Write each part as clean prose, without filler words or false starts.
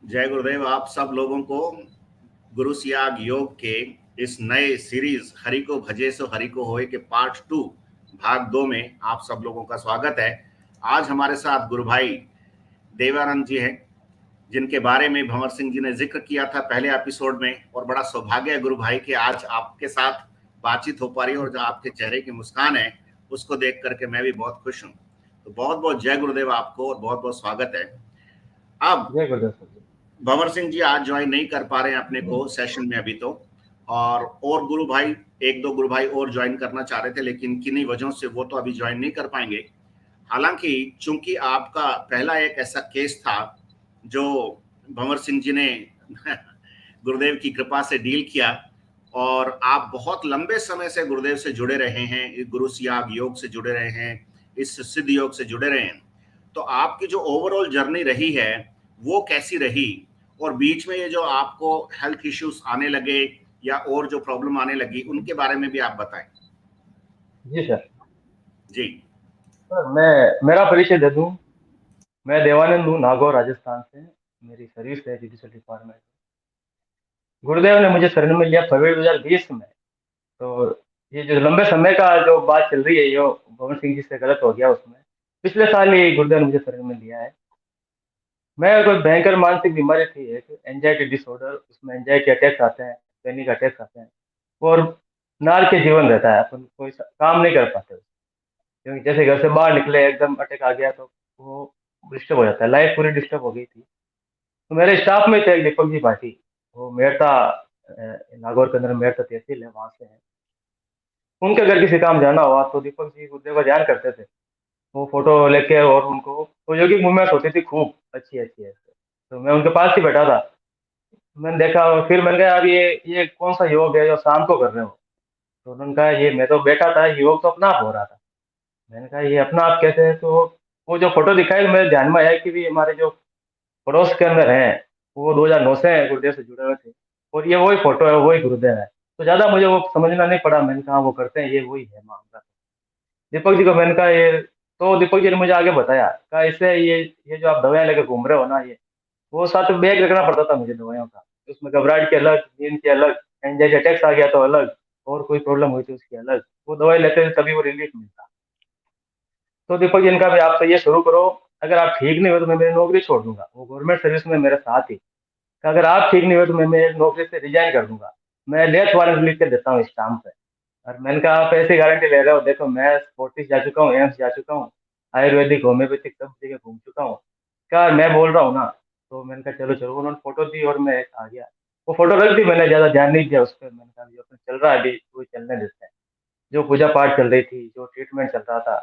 जय गुरुदेव। आप सब लोगों को गुरु सियाग योग के इस नए सीरीज हरि को भजे सो हरि को होए के पार्ट 2 भाग 2 में आप सब लोगों का स्वागत है। आज हमारे साथ गुरु भाई देवानंद जी हैं, जिनके बारे में भंवर सिंह जी ने जिक्र किया था पहले एपिसोड में। और बड़ा सौभाग्य है गुरु भाई कि आज आपके साथ बातचीत हो पा रही है, और जो आपके चेहरे की मुस्कान है उसको देख करके मैं भी बहुत खुश हूँ। तो बहुत बहुत जय गुरुदेव आपको और बहुत बहुत स्वागत है। अब जय गुरुदेव सर जी। भंवर सिंह जी आज ज्वाइन नहीं कर पा रहे हैं अपने को सेशन में अभी तो, और गुरु भाई एक दो गुरु भाई और ज्वाइन करना चाह रहे थे, लेकिन किन्हीं वजहों से वो तो अभी ज्वाइन नहीं कर पाएंगे। हालांकि चूंकि आपका पहला एक ऐसा केस था जो भंवर सिंह जी ने गुरुदेव की कृपा से डील किया, और आप बहुत लंबे समय से गुरुदेव से जुड़े रहे हैं, गुरु सियाग योग से जुड़े रहे हैं, इस सिद्ध योग से जुड़े रहे हैं। तो आपकी जो ओवरऑल जर्नी रही है वो कैसी रही, और बीच में ये जो आपको हेल्थ इश्यूज आने लगे या और जो प्रॉब्लम आने लगी उनके बारे में भी आप बताएं। जी सर। जी। सर मैं मेरा परिचय दे दूं। मैं देवानंद हूँ, नागौर राजस्थान से। मेरी सर्विस है जुडिशल डिपार्टमेंट। गुरुदेव ने मुझे शरण में लिया फरवरी 2020 में। तो ये जो लंबे समय का जो बात चल रही है, ये भवन सिंह जी से गलत हो गया उसमें। पिछले साल ही गुरुदेव ने मुझे शरण में लिया है। मैं कोई भयंकर मानसिक बीमारी थी, एक एंजाइटी डिसऑर्डर। उसमें एंजाइटी अटैक्स आते हैं, पैनिक अटैक्स आते हैं, और नार के जीवन रहता है, अपन कोई काम नहीं कर पाते। क्योंकि जैसे घर से बाहर निकले एकदम अटैक आ गया तो वो डिस्टर्ब हो जाता है, लाइफ पूरी डिस्टर्ब हो गई थी। तो मेरे स्टाफ में थे एक दीपक जी भाटी। वो मेड़ता नागौर के अंदर मेड़ता तहसील है, वहां से है। उनके घर किसी काम जाना हुआ तो दीपक जी गुरुदेव का ध्यान करते थे। वो फोटो लेके, और उनको वो योगिक मूवमेंट होती थी खूब अच्छी अच्छी ऐसे। तो मैं उनके पास ही बैठा था। मैंने देखा, और फिर मैंने कहा यार ये कौन सा योग है जो शाम को कर रहे हो। तो उन्होंने कहा ये मैं तो बैठा था, योग तो अपना आप हो रहा था। मैंने कहा ये अपना आप कैसे है। तो वो जो फोटो दिखाई तो मेरे ध्यान में आया कि भी हमारे जो पड़ोस के अंदर हैं, वो 2009 से गुरुदेव से जुड़े हुए थे, और ये वही फोटो है, वही गुरुदेव है। तो ज्यादा मुझे वो समझना नहीं पड़ा। मैंने कहा वो करते हैं, ये वही है मामला। दीपक जी को मैंने कहा ये। तो दीपक जी ने मुझे आगे बताया, कहा इससे ये जो आप दवाएं लेकर घूम रहे हो ना, ये वो साथ में बैग रखना पड़ता था मुझे दवाइयों का। उसमें घबराहट की अलग, नींद की अलग, एंजाइटी अटैक्स आ गया तो अलग, और कोई प्रॉब्लम हुई थी उसकी अलग। वो दवाई लेते थे तभी वो रिलीफ मिलता। तो दीपक जी ने कहा भी आप तो ये शुरू करो। अगर आप ठीक नहीं हो तो मैं मेरी नौकरी छोड़ दूंगा। वो गवर्नमेंट सर्विस में मेरे साथ ही। कहा, अगर आप ठीक नहीं हो तो मैं मेरी नौकरी से रिजाइन कर दूंगा। मैं डेथ वारंट लिख के देता हूँ स्टाम्प पे। और मैंने कहा आप ऐसी गारंटी ले रहे हो, देखो मैं फोर्टिस जा चुका हूँ, एम्स जा चुका हूँ, आयुर्वेदिक होम्योपैथिक सब जगह घूम चुका हूँ। कहा मैं बोल रहा हूँ ना। तो मैंने कहा चलो चलो। उन्होंने फोटो दी और मैं आ गया। वो फोटो रख दी, मैंने ज्यादा ध्यान नहीं दिया उस पर। मैंने कहा जो अपना चल रहा है अभी वो चलने देते हैं। जो पूजा पाठ चल रही थी, जो ट्रीटमेंट चल रहा था,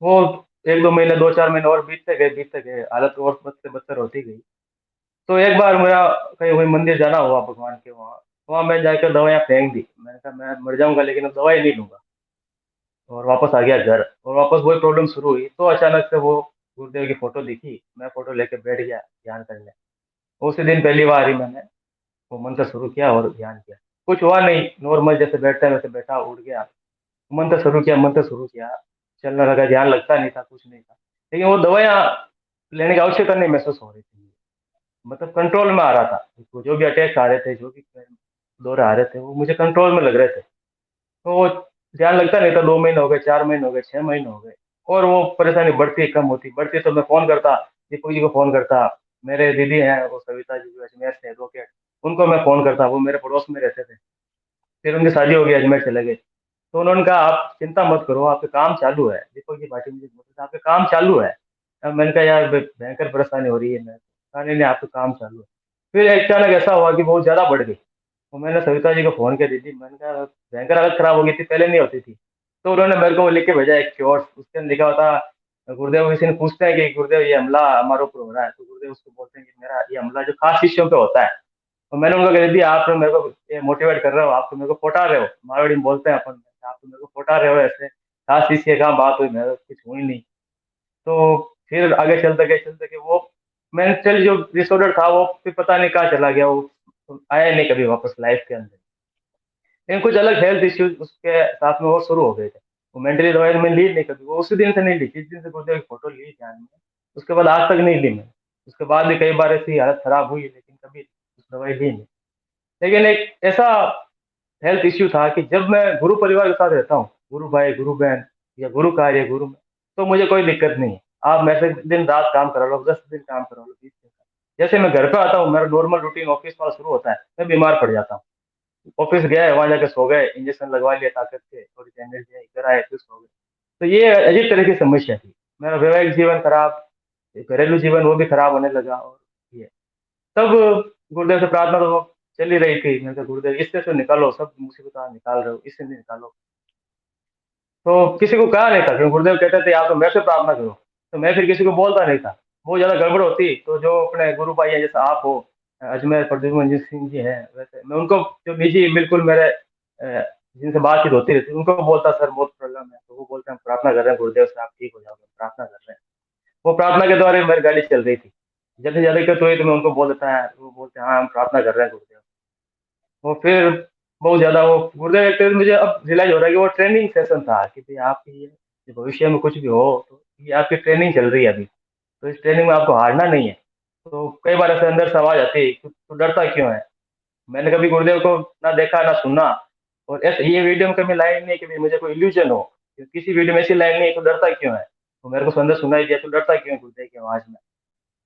वो एक दो महीने, दो चार महीने और बीतते गए, हालत और बदतर बदतर होती गई। तो एक बार मेरा कहीं वही मंदिर जाना हुआ भगवान के वहाँ। वहाँ मैं जाकर दवाइयाँ फेंक दी। मैंने कहा मैं मर जाऊंगा लेकिन अब दवाई नहीं लूंगा। और वापस आ गया घर, और वापस वही प्रॉब्लम शुरू हुई। तो अचानक से वो गुरुदेव की फोटो दिखी, मैं फोटो लेके बैठ गया ध्यान करने। उसी दिन पहली बार ही मैंने वो मंत्र शुरू किया और ध्यान किया। कुछ हुआ नहीं, नॉर्मल जैसे बैठता है वैसे बैठा, उठ गया। मंत्र शुरू किया, मंत्र शुरू किया, चलने लगा, ध्यान लगता नहीं था, कुछ नहीं था। लेकिन वो दवाइयाँ लेने की आवश्यकता नहीं महसूस हो रही थी। मतलब कंट्रोल में आ रहा था। वो जो भी अटैक्स आ रहे थे, जो भी दौरे आ रहे थे, वो मुझे कंट्रोल में लग रहे थे। तो वो ध्यान लगता नहीं था। 2 महीने हो गए, 4 महीने हो गए, 6 महीने हो गए, और वो परेशानी बढ़ती कम होती बढ़ती। तो मैं फोन करता, दीपक जी को फोन करता। मेरे दीदी हैं वो सविता जी, जो अजमेर से एडवोकेट, उनको मैं फोन करता। वो मेरे पड़ोस में रहते थे। फिर उनकी शादी हो गई, अजमेर चले गए। तो उन्होंने कहा आप चिंता मत करो, आपके काम चालू है। दीपक जी भाटी मुझे बोलते थे आपके काम चालू है। अब मैंने कहा यार भयंकर परेशानी हो रही है। मैं कहा नहीं नहीं, आपका काम चालू है। फिर अचानक ऐसा हुआ कि बहुत ज्यादा बढ़ गई। तो मैंने सविता जी को फोन किया, दीदी मैंने कहा भयंकर हालत खराब हो गई थी, पहले नहीं होती थी। तो उन्होंने मेरे को वो लिख के भेजा एक शॉर्ट, उसके अंदर लिखा होता गुरुदेव। किसी ने पूछते हैं कि गुरुदेव ये हमला हमारे ऊपर हो रहा है, तो गुरुदेव उसको बोलते हैं कि मेरा ये हमला जो खास शिष्यों पे होता है। तो मैंने उनको कह दिया आप तो मेरे को मोटिवेट कर रहे हो, आप तो मेरे को पोटा रहे हो, मारवाड़ी में बोलते हैं अपन, आप तो मेरे को पोटा रहे हो ऐसे। खास शिष्य कहाँ बात हुई, मेरे कुछ हुई नहीं। तो फिर आगे चलते गए वो मेंटल जो डिसऑर्डर था वो फिर पता नहीं कहाँ चला गया। वो आया नहीं कभी वापस लाइफ के अंदर। लेकिन कुछ अलग हेल्थ इश्यूज उसके साथ में वो शुरू हो गए थे। वो मेंटली दवाई मैंने ली नहीं कभी, वो उसी दिन से नहीं ली जिस दिन से गुरुदेव की फोटो ली ध्यान में। उसके बाद आज तक नहीं ली मैंने। उसके बाद भी कई बार ऐसी हालत खराब हुई, लेकिन कभी उस दवाई ली नहीं। लेकिन एक ऐसा हेल्थ इश्यू था कि जब मैं गुरु परिवार के साथ रहता हूँ, गुरु भाई, गुरु बहन या गुरु कार्य, गुरु में, तो मुझे कोई दिक्कत नहीं है। आप मेरे से दिन रात काम करा लो, 10 दिन काम करा लो, 20 दिन का। जैसे मैं घर पे आता हूँ, मेरा नॉर्मल रूटीन ऑफिस वाला शुरू होता है, मैं बीमार पड़ जाता हूँ। ऑफिस गए, वहां जाके सो गए, इंजेक्शन लगवा लिया ताकत के, थोड़ी एनर्जी आई, घर आए फिर सो गए। तो ये अजीब तरह की समस्या थी। मेरा वैवाहिक जीवन खराब, घरेलू जीवन वो भी खराब होने लगा। और ये तब गुरुदेव से प्रार्थना तो चल ही रही थी। मैंने कहा गुरुदेव इससे तो निकालो, सब मुसीबत निकाल रहे हो, इससे नहीं निकालो। तो किसी को कहा नहीं था, क्योंकि गुरुदेव कहते थे आप तो मेरे से प्रार्थना करो। तो मैं फिर किसी को बोलता नहीं था। बहुत ज्यादा गड़बड़ होती तो जो अपने गुरु भाई हैं, जैसे आप हो, अजमेर प्रद्युमन सिंह जी हैं, वैसे मैं उनको जो निजी बिल्कुल मेरे जिनसे बातचीत होती रहती, उनको बोलता सर बहुत प्रॉब्लम है, तो वो बोलते हैं हम प्रार्थना कर रहे हैं गुरुदेव से, आप ठीक हो जाओगे, प्रार्थना कर रहे हैं। वो प्रार्थना के द्वारा मेरी गाड़ी चल रही थी। जब से ज्यादा दिक्कत हुई तो मैं उनको बोल देता है, वो बोलते हैं हाँ हम प्रार्थना कर रहे हैं गुरुदेव। वो फिर बहुत ज्यादा वो गुरुदेव एक तरह से मुझे अब रियलाइज हो रहा है कि वो ट्रेनिंग सेशन था कि भाई आपकी ये भविष्य में कुछ भी हो तो ये आपकी ट्रेनिंग चल रही है अभी, तो इस ट्रेनिंग में आपको हारना नहीं है। तो कई बार ऐसे अंदर से आवाज आती है कि तू डरता क्यों है। मैंने कभी गुरुदेव को ना देखा ना सुना, और ऐसे ये वीडियो में कभी लाइन नहीं है कि भाई मुझे कोई इल्यूजन हो, किसी वीडियो में ऐसी लाइन नहीं है तो डरता क्यों है। तो मेरे को अंदर सुनाई दिया, तो डरता क्यों है गुरुदेव की आवाज में।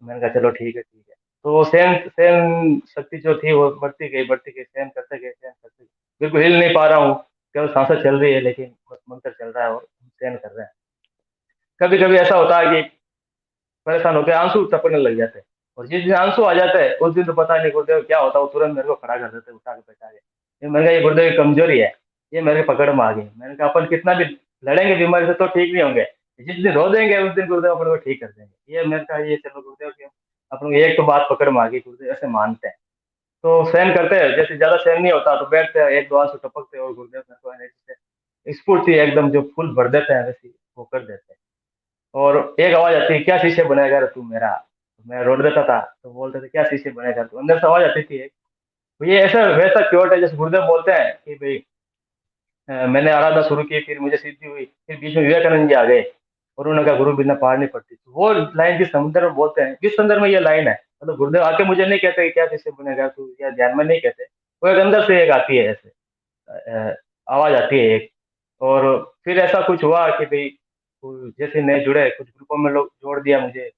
मैंने कहा चलो ठीक है ठीक है। तो वो सहन सहन शक्ति जो थी वो बढ़ती गई, सहन करते गए, सहन करते गए। बिल्कुल हिल नहीं पा रहा हूँ, केवल सांसें चल रही है, लेकिन बस मंत्र चल रहा है और सहन कर रहे हैं। कभी कभी ऐसा होता है कि परेशान होकर आंसू टपकने लग जाते हैं, और जिस दिन आंसू आ जाते हैं उस दिन तो पता नहीं गुरुदेव क्या होता है, वो तुरंत मेरे को खड़ा कर देते, उठा के बैठा के। ये मैंने कहा ये गुरुदेव की कमजोरी है, ये मेरे पकड़ में आ गई। मैंने कहा अपन कितना भी लड़ेंगे बीमारी से तो ठीक नहीं होंगे, जिस दिन रो देंगे उस दिन गुरुदेव अपन को ठीक कर देंगे। ये मैंने कहा ये चलो गुरुदेव की अपन को एक तो बात पकड़ में आ गई, गुरुदेव ऐसे मानते हैं। तो सहन करते हैं, जैसे ज्यादा सहन नहीं होता तो बैठते हैं, एक दो आंसू टपकते हैं और गुरुदेव मेरे को एनर्जी से स्फूर्ति एकदम जो फुल भर देते हैं वैसे वो कर देते हैं। और एक आवाज आती है क्या शीशे बनाएगा रे तू मेरा। मैं रोड देता था तो बोलते थे क्या शीशे बनाएगा तू, अंदर से आवाज आती थी एक। तो ये ऐसा वैसा क्योट है जैसे गुरुदेव बोलते हैं कि भाई मैंने आराधना शुरू की, फिर मुझे सिद्धि हुई, फिर बीच में विवेकानंद जी आ गए और उन्होंने कहा गुरु बिना पार नहीं पड़ती। तो वो लाइन जिस संदर्भ में बोलते हैं, किस संदर्भ में ये लाइन है, मतलब गुरुदेव आके मुझे नहीं कहते कि क्या शीशे बनेगा तू, या ध्यान में नहीं कहते, वो एक अंदर से एक आती है ऐसे अ, आवाज आती है एक। और फिर ऐसा कुछ हुआ कि भाई जैसे नए जुड़े कुछ ग्रुपों में लोग जोड़ दिया मुझे,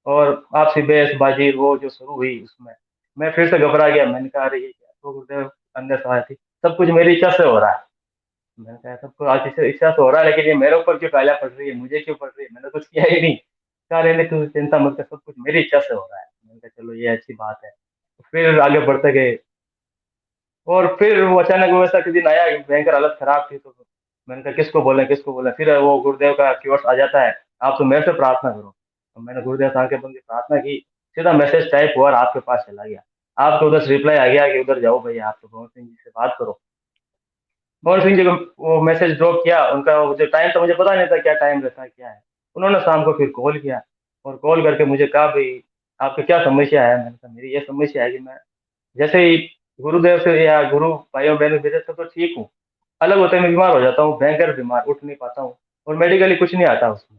और आपसी बहसबाजी वो जो शुरू हुई उसमें मैं फिर से घबरा गया। मैंने कहा अरे ये क्या, तो गुरुदेव अंदर से आया थी सब कुछ मेरी इच्छा से हो रहा है। मैंने कहा सब कुछ आज इच्छा से हो रहा है, लेकिन ये मेरे ऊपर क्यों गालियां पड़ रही है, मुझे क्यों पड़ रही है, मैंने कुछ किया ही नहीं। कहा नहीं नहीं, तू चिंता मत कर, सब कुछ मेरी इच्छा से हो रहा है। मैंने कहा चलो ये अच्छी बात है। तो फिर आगे बढ़ते गए, और फिर वो अचानक वो ऐसा किसी दिन आया, भयंकर हालत खराब थी। तो मैंने कहा किसको बोले किसको बोले, फिर वो गुरुदेव का क्योर्स आ जाता है, आप तो मेरे से प्रार्थना करो। तो मैंने गुरुदेव से आंखें बंद की प्रार्थना की, सीधा मैसेज टाइप हुआ और आपके पास चला गया। आपको उधर से रिप्लाई आ गया कि उधर जाओ भैया, आप तो भवन सिंह जी से बात करो। भवन सिंह जी को वो मैसेज ड्रॉप किया, उनका वो जो टाइम था मुझे पता नहीं था क्या टाइम रहता है क्या है। उन्होंने शाम को फिर कॉल किया, और कॉल करके मुझे कहा भाई आपकी क्या समस्या है। मैंने कहा मेरी ये समस्या है कि मैं जैसे ही गुरुदेव से या गुरु भाइयों बहनों भेजे तो ठीक हूँ, अलग होते ही मैं बीमार हो जाता हूँ, भयंकर बीमार, उठ नहीं पाता हूँ, और मेडिकली कुछ नहीं आता उसमें।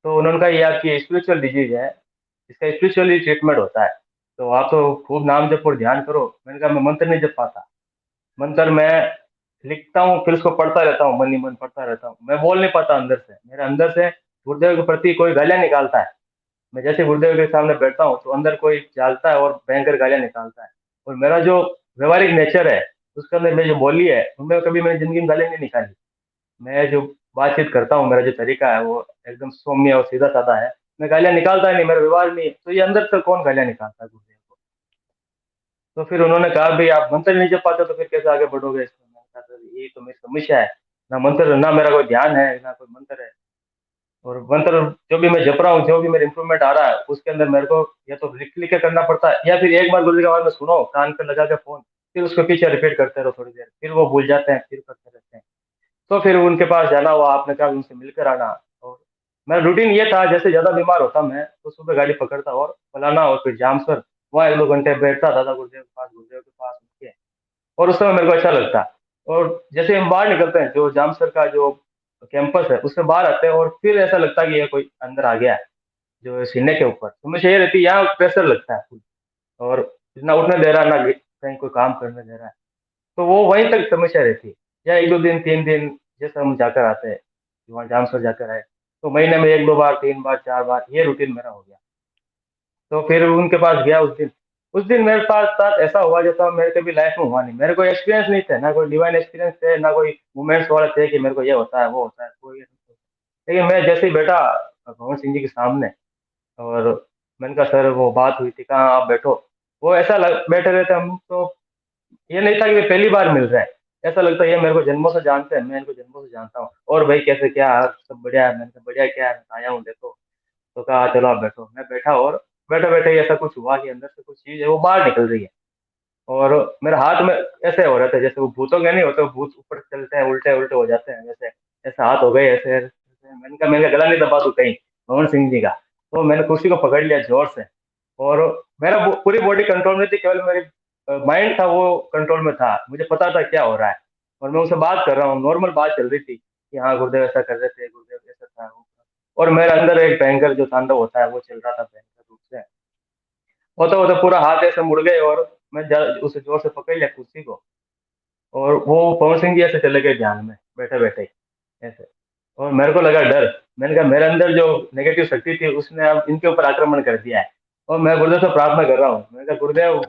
तो उन्होंने कहा ये आपकी स्पिरिचुअल डिजीज है, इसका स्पिरिचुअली ट्रीटमेंट होता है, तो आप तो खूब नाम जप और ध्यान करो। मैंने कहा मैं मंत्र नहीं जप पाता, मंत्र मैं लिखता हूँ फिर उसको पढ़ता रहता हूँ, मन ही मन पढ़ता रहता हूँ, मैं बोल नहीं पाता अंदर से, मेरे अंदर से गुरुदेव के प्रति कोई गालियां निकालता है। मैं जैसे गुरुदेव के सामने बैठता हूँ तो अंदर कोई चालता है और भयंकर गालियां निकालता है। और मेरा जो व्यवहारिक नेचर है उसके अंदर मेरी जो बोली है उनमें कभी मैंने जिंदगी में गालियां नहीं निकाली। मैं जो बातचीत करता हूँ, मेरा जो तरीका है वो एकदम सौम्य और सीधा साधा है। मैं गालियां निकालता ही नहीं, मेरा व्यवहार नहीं है, तो ये अंदर से कौन गालियां निकालता है गुरुदेव को। तो फिर उन्होंने कहा भाई आप मंत्र नहीं जप पाते तो फिर कैसे आगे बढ़ोगे इसमें। मैंने कहा सर यही तो मेरी समस्या है, ना मंत्र, ना मेरा कोई ध्यान है, ना कोई मंत्र है। और मंत्र जो भी मैं जप रहा हूँ, जो भी मेरा इंप्रूवमेंट आ रहा है उसके अंदर मेरे को या तो लिख लिख के करना पड़ता है, या फिर एक बार गुरु जी के बारे में सुनो कान पे लगा के फोन, फिर उसके पीछे रिपीट करते रहो थोड़ी देर, फिर वो भूल जाते हैं, फिर करते रहते हैं। तो फिर उनके पास जाना हुआ, आपने कहा उनसे मिलकर आना। और मेरा रूटीन ये था जैसे ज्यादा बीमार होता मैं तो सुबह गाड़ी पकड़ता और फलाना और फिर जामसर, वहाँ एक दो घंटे बैठता दादा गुरुदेव के पास, गुरुदेव के पास उठ के, और उस समय मेरे को अच्छा लगता। और जैसे हम बाहर निकलते हैं, जो जामसर का जो कैंपस है उससे बाहर आते हैं, और फिर ऐसा लगता है कि ये कोई अंदर आ गया है, जो सीने के ऊपर समस्या ये रहती है, यहाँ प्रेशर लगता है फुल, और ना उठने दे रहा, ना कहीं कोई काम करने दे रहा है, तो वो वहीं तक समस्या रहती है। या 1-2 दिन 3 दिन जैसे हम जाकर आते हैं, वहाँ जामसर जाकर आए, तो महीने में 1-2 बार 3 बार 4 बार ये रूटीन मेरा हो गया। तो फिर उनके पास गया उस दिन मेरे पास साथ ऐसा हुआ जैसा मेरे कभी लाइफ में हुआ नहीं। मेरे कोई एक्सपीरियंस नहीं था, ना कोई डिवाइन एक्सपीरियंस थे, ना कोई मोमेंट्स वाले थे कि मेरे को ये होता है वो होता है, कोई लेकिन मैं जैसे ही बैठा भगवान सिंह जी के सामने, और मैंने कहा सर वो बात हुई थी, कहाँ आप बैठो। वो ऐसा बैठे रहते हम तो, ये नहीं था कि ये पहली बार मिल रहा है, ऐसा लगता है ये मेरे को जन्मों से जानते हैं, मैं इनको जन्मों से जानता हूँ। और भाई कैसे क्या सब बढ़िया है, मैंने कहा बढ़िया क्या है, आया हूँ देखो। तो कहा चलो आप बैठो, मैं बैठा, और बैठे बैठे ही ऐसा कुछ हुआ कि अंदर से कुछ चीज है वो बाहर निकल रही है, और मेरे हाथ में ऐसे हो रहे थे जैसे वो भूतों के नहीं होते, वो भूत ऊपर चलते हैं उल्टे उल्टे हो जाते हैं वैसे, ऐसे हाथ हो गए ऐसे मैंने कहा गला नहीं दबा दूं कहीं भवन सिंह जी का। तो मैंने कुर्सी को पकड़ लिया जोर से, और मेरा पूरी बॉडी कंट्रोल में थी, केवल मेरी माइंड था वो कंट्रोल में था, मुझे पता था क्या हो रहा है। और मैं उनसे बात कर रहा हूँ, नॉर्मल बात चल रही थी कि हाँ गुरुदेव ऐसा कर रहे थे, गुरुदेव ऐसा था वो था। और मेरे अंदर एक भयंकर जो तांडव होता है वो चल रहा था भयंकर रूप से। होता होता पूरा हाथ ऐसे मुड़ गए, और मैं उसे जोर से पकड़ लिया कुर्सी को, और वो पवन सिंह जी ऐसे चले गए ध्यान में बैठे बैठे ऐसे। और मेरे को लगा डर, मैंने कहा मेरे अंदर जो नेगेटिव शक्ति थी उसने अब इनके ऊपर आक्रमण कर दिया है। और मैं गुरुदेव से प्रार्थना कर रहा हूँ, मैंने कहा गुरुदेव,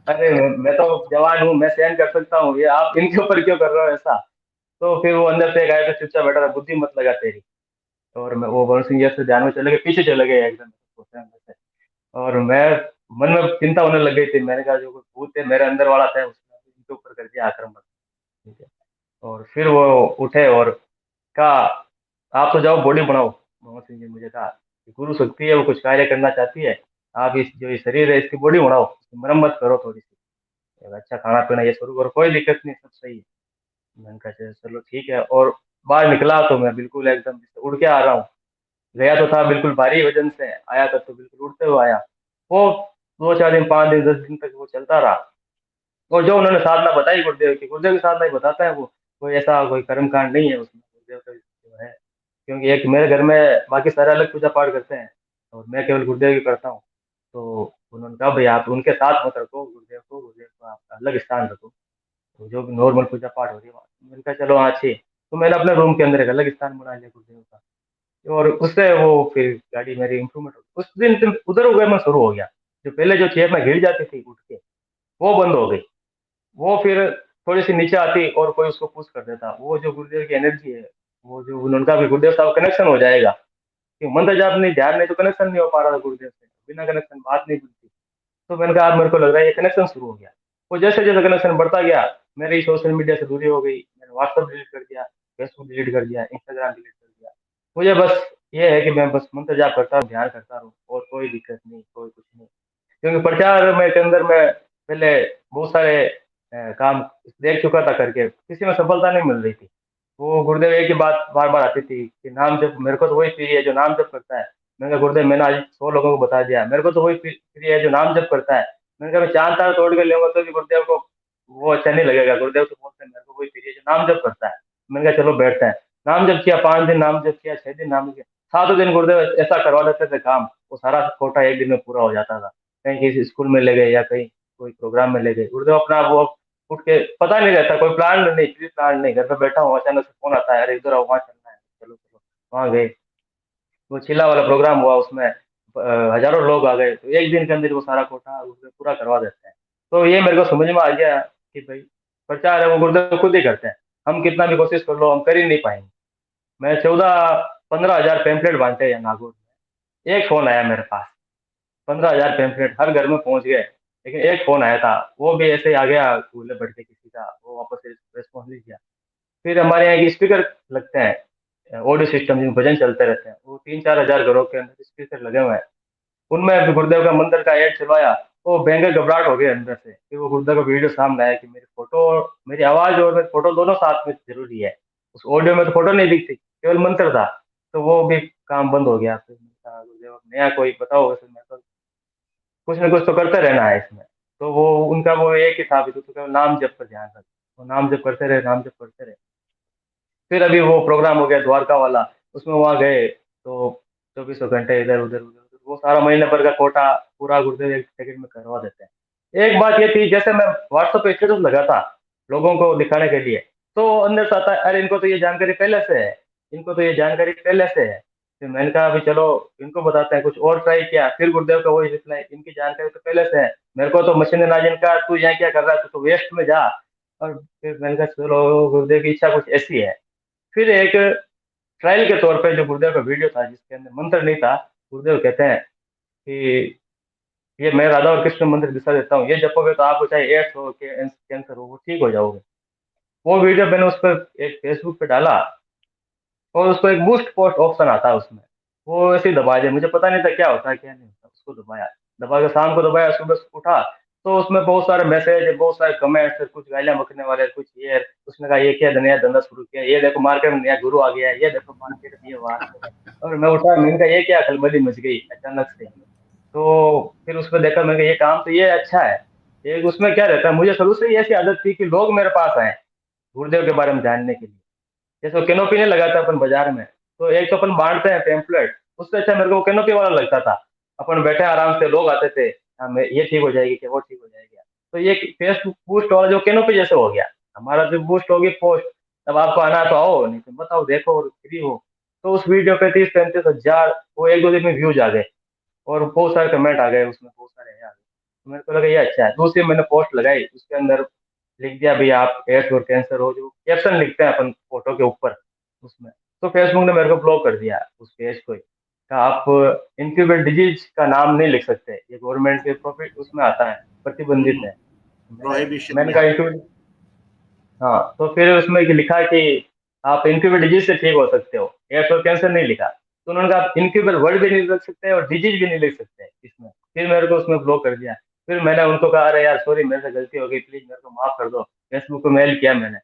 अरे मैं तो जवान हूँ, मैं सहन कर सकता हूँ, ये आप इनके ऊपर क्यों कर रहे हो ऐसा। तो फिर वो अंदर से एक आया था, चुपचाप बैठा था, बुद्धि मत लगा तेरी। और मैं वो वरुण सिंह जैसे ध्यान में चले गए, पीछे चले गए एकदम से। और मैं मन में चिंता होने लग गई थी, मैंने कहा जो कोई भूत है मेरे अंदर वाला था उसने इनके ऊपर कर दिया आक्रमण। ठीक है। और फिर वो उठे और कहा आप तो जाओ बॉडी बनाओ। मोहम्मद सिंह जी ने मुझे कहा कि गुरु शक्ति है, वो कुछ कार्य करना चाहती है, आप इस जो ये शरीर है इसकी बॉडी बनाओ, इसकी मरम्मत करो थोड़ी सी, अच्छा खाना पीना ये शुरू करो, कोई दिक्कत नहीं, सब सही है। मैंने कहा चलो ठीक है। और बाहर निकला तो मैं बिल्कुल एकदम जैसे उड़ के आ रहा हूँ, गया तो था बिल्कुल भारी वजन से, आया था तो बिल्कुल उड़ते हुए आया। वो 2-4 दिन 5 दिन 10 दिन तक वो चलता रहा। और जो उन्होंने साधना बताई गुरुदेव की, गुरुदेव की साधना ही बताता है वो, कोई ऐसा कोई कर्म कांड नहीं है उसमें, गुरुदेव का जो है। क्योंकि एक मेरे घर में बाकी सारे अलग पूजा पाठ करते हैं, और मैं केवल गुरुदेव की करता हूँ। तो उन्होंने कहा भाई आप उनके साथ मत रखो गुरुदेव को, गुरुदेव को आप अलग स्थान रखो, तो जो भी नॉर्मल पूजा पाठ हो रही है वहाँ। मैंने कहा चलो हाँ अच्छी। तो मैंने अपने रूम के अंदर एक अलग स्थान बना लिया गुरुदेव का। और उससे वो फिर गाड़ी मेरी इंप्रूवमेंट हो, उस दिन से उधर उधर मैं शुरू हो गया। जो पहले जो चेयर में गिर जाती थी उठ के, वो बंद हो गई। वो फिर थोड़ी सी नीचे आती और कोई उसको पुश कर देता, वो जो गुरुदेव की एनर्जी है, वो जो उनका भी गुरुदेव साहब कनेक्शन हो जाएगा, कि मंत्र जाप नहीं ध्यान नहीं तो कनेक्शन नहीं हो पा रहा था गुरुदेव से, बिना कनेक्शन बात नहीं बनती। तो मैंने कहा अब मेरे को लग रहा है ये कनेक्शन शुरू हो गया। वो जैसे जैसे कनेक्शन बढ़ता गया, मेरी सोशल मीडिया से दूरी हो गई, मैंने व्हाट्सएप डिलीट कर दिया, फेसबुक डिलीट कर दिया, इंस्टाग्राम डिलीट कर दिया। मुझे बस ये है कि मैं बस मंत्र जाप करता हूँ, ध्यान करता रहूँ, और कोई दिक्कत नहीं, कोई कुछ नहीं। क्योंकि प्रचार में के अंदर मैं पहले बहुत सारे काम देख चुका था करके, किसी में सफलता नहीं मिल रही थी। वो गुरुदेव एक ही बात बार बार आती थी कि नाम जप, मेरे को तो वही प्रिय है जो नाम जप करता है। मैंने कहा गुरुदेव मैंने आज 100 लोगों को बता दिया, मेरे को तो वही प्रिय है जो नाम जप करता है। मैंने कहा मैं चांद तारा तोड़ के लेऊंगा तो भी गुरुदेव को वो अच्छा नहीं लगेगा, गुरुदेव तो बोलते हैं मेरे को वही प्रिय है जो नाम जप करता है। मैंने कहा चलो बैठते हैं। नाम जप किया, 5 दिन नाम जप किया, 6 दिन नाम जप किया, 7वें दिन गुरुदेव ऐसा करवा देते थे काम, वो सारा कोटा एक दिन में पूरा हो जाता था। कहीं किसी स्कूल में ले गए या कहीं कोई प्रोग्राम में ले गए, गुरुदेव अपना वो उठ के, पता नहीं रहता, कोई प्लान नहीं, प्री प्लान नहीं, घर पे बैठा हूँ अचानक से फोन आता है, अरे इधर आओ वहाँ चलना है, चलो चलो वहाँ गए। वो चिल्ला वाला प्रोग्राम हुआ, उसमें हजारों लोग आ गए, तो एक दिन के अंदर वो सारा कोटा गुरुदेव पूरा करवा देते हैं। तो ये मेरे को समझ में आ गया कि भाई प्रचार है वो गुरुदेव खुद ही करते हैं, हम कितना भी कोशिश कर लो हम कर ही नहीं पाएंगे। मैं 14-15 हजार पैम्पलेट बांटे हैं नागौर में, एक फोन आया मेरे पास, 15 हजार पैम्पलेट हर घर में पहुंच गए, लेकिन एक फोन आया था, वो भी ऐसे ही आ गया भूले भटके किसी का, वो वापस से रेस्पॉन्स नहीं किया। फिर हमारे यहाँ की स्पीकर लगते हैं, ऑडियो सिस्टम जिनमें भजन चलते रहते हैं, वो 3-4 हजार घरों के अंदर स्पीकर लगे हुए हैं, उनमें भी गुरुदेव का मंदिर का एड चलवाया। वो भयंकर घबराहट हो गई अंदर से, फिर वो गुरुदेव का वीडियो सामने आया कि मेरी फोटो, मेरी आवाज और मेरी फोटो दोनों साथ में जरूरी है। उस ऑडियो में तो फोटो नहीं दिखती, केवल मंत्र था। तो वो भी काम बंद हो गया। फिर मैंने कहा, गुरुदेव अब नया कोई बताओ, वैसे मैं तो कुछ ना कुछ तो करते रहना है इसमें। तो वो उनका वो एक ही था, भी तो केवल नाम जप पर ध्यान रख, वो नाम जप करते रहे, नाम जप करते रहे। फिर अभी वो प्रोग्राम हो गया द्वारका वाला, उसमें वहां गए तो 24 घंटे इधर उधर उधर उधर वो सारा महीने भर का कोटा पूरा गुरुदेव एक सेकंड में करवा देते हैं। एक बात ये थी, जैसे मैं व्हाट्सएप पे स्टेटस लगा था लोगों को दिखाने के लिए, तो अंदर से आता है अरे इनको तो ये जानकारी पहले से है, इनको तो ये जानकारी पहले से है। फिर मैंने कहा अभी चलो इनको बताते हैं, कुछ और ट्राई किया, फिर गुरुदेव का वही रिप्लाई, इनकी जानकारी तो पहले से है, मेरे को तो मशीन नाजिन का, तू यहाँ क्या कर रहा है, तू तो वेस्ट में जा। और फिर मैंने कहा चलो गुरुदेव की इच्छा कुछ ऐसी है। फिर एक ट्रायल के तौर पे जो गुरुदेव का वीडियो था जिसके अंदर मंत्र नहीं था, गुरुदेव कहते हैं कि ये मैं राधा और कृष्ण मंत्र दिशा देता हूँ, ये जपोगे तो आपको चाहे एड्स हो कैंसर हो वो ठीक हो जाओगे। वो वीडियो मैंने उस पर एक फेसबुक पे डाला, और उसको एक बूस्ट पोस्ट ऑप्शन आता है उसमें, वो ऐसे ही दबा दिया, मुझे पता नहीं था क्या होता है क्या नहीं होता, उसको दबाया, दबा के शाम को दबाया, सुबह उठा तो उसमें बहुत सारे मैसेज, बहुत सारे कमेंट्स, कुछ गालियां बकने वाले, कुछ ये, उसने कहा ये क्या नया धंधा शुरू किया, ये देखो मार्केट में नया गुरु आ गया है, ये देखो मार्केट में ये हुआ। और मैं उठा, मैंने कहा ये क्या खलबली मच गई अचानक से। तो फिर उसमें देखा, मैंने कहा ये काम तो ये अच्छा है। एक उसमें क्या रहता है, मुझे शुरू से ही ऐसी आदत थी कि लोग मेरे पास आए गुरुदेव के बारे में जानने के लिए। जैसे वो कैनोपी नहीं लगाता अपन बाजार में, तो एक तो अपन बांटते हैं पेम्पलेट, उससे अच्छा मेरे को कैनोपी वाला लगता था। अपन बैठे आराम से, लोग आते थे, हाँ ये ठीक हो जाएगी क्या, वो ठीक हो जाएगी। तो ये फेसबुक बूस्ट वाला जो कैनोपी जैसे हो गया, हमारा जो बूस्ट होगी पोस्ट, अब आपको आना है तो आओ, नहीं तो बताओ, देखो और फ्री हो। तो उस वीडियो पे 30-35 हजार वो एक दो दिन में व्यूज आ गए, और बहुत सारे कमेंट आ गए उसमें, बहुत सारे आ गए। तो मेरे को लगा ये अच्छा है। दूसरी मैंने पोस्ट लगाई, उसके अंदर लिख दिया भाई आप एड्स और कैंसर हो, जो कैप्शन लिखते हैं अपन फोटो के ऊपर उसमें। तो फेसबुक ने मेरे को ब्लॉक कर दिया उस पेज को ही, कहा आप इंक्यूबेट डिजीज का नाम नहीं लिख सकते, ये गवर्नमेंट के प्रॉफिट उसमें आता है, प्रतिबंधित है। मैंने प्रोहिबिशन मैंने में कहा आता है। इंक्यूबेट, हाँ, तो फिर उसमें लिखा कि आप इंक्यूबेट डिजीज से ठीक हो सकते हो, एड्स और कैंसर नहीं लिखा। तो उन्होंने कहा आप इंक्यूबेट वर्ड भी नहीं लिख सकते और डिजीज भी नहीं लिख सकते इसमें। फिर मेरे को उसमें ब्लॉक कर दिया। फिर मैंने उनको कहा अरे यार सॉरी, मेरे से गलती हो गई, प्लीज मेरे को माफ कर दो। फेसबुक को मेल किया मैंने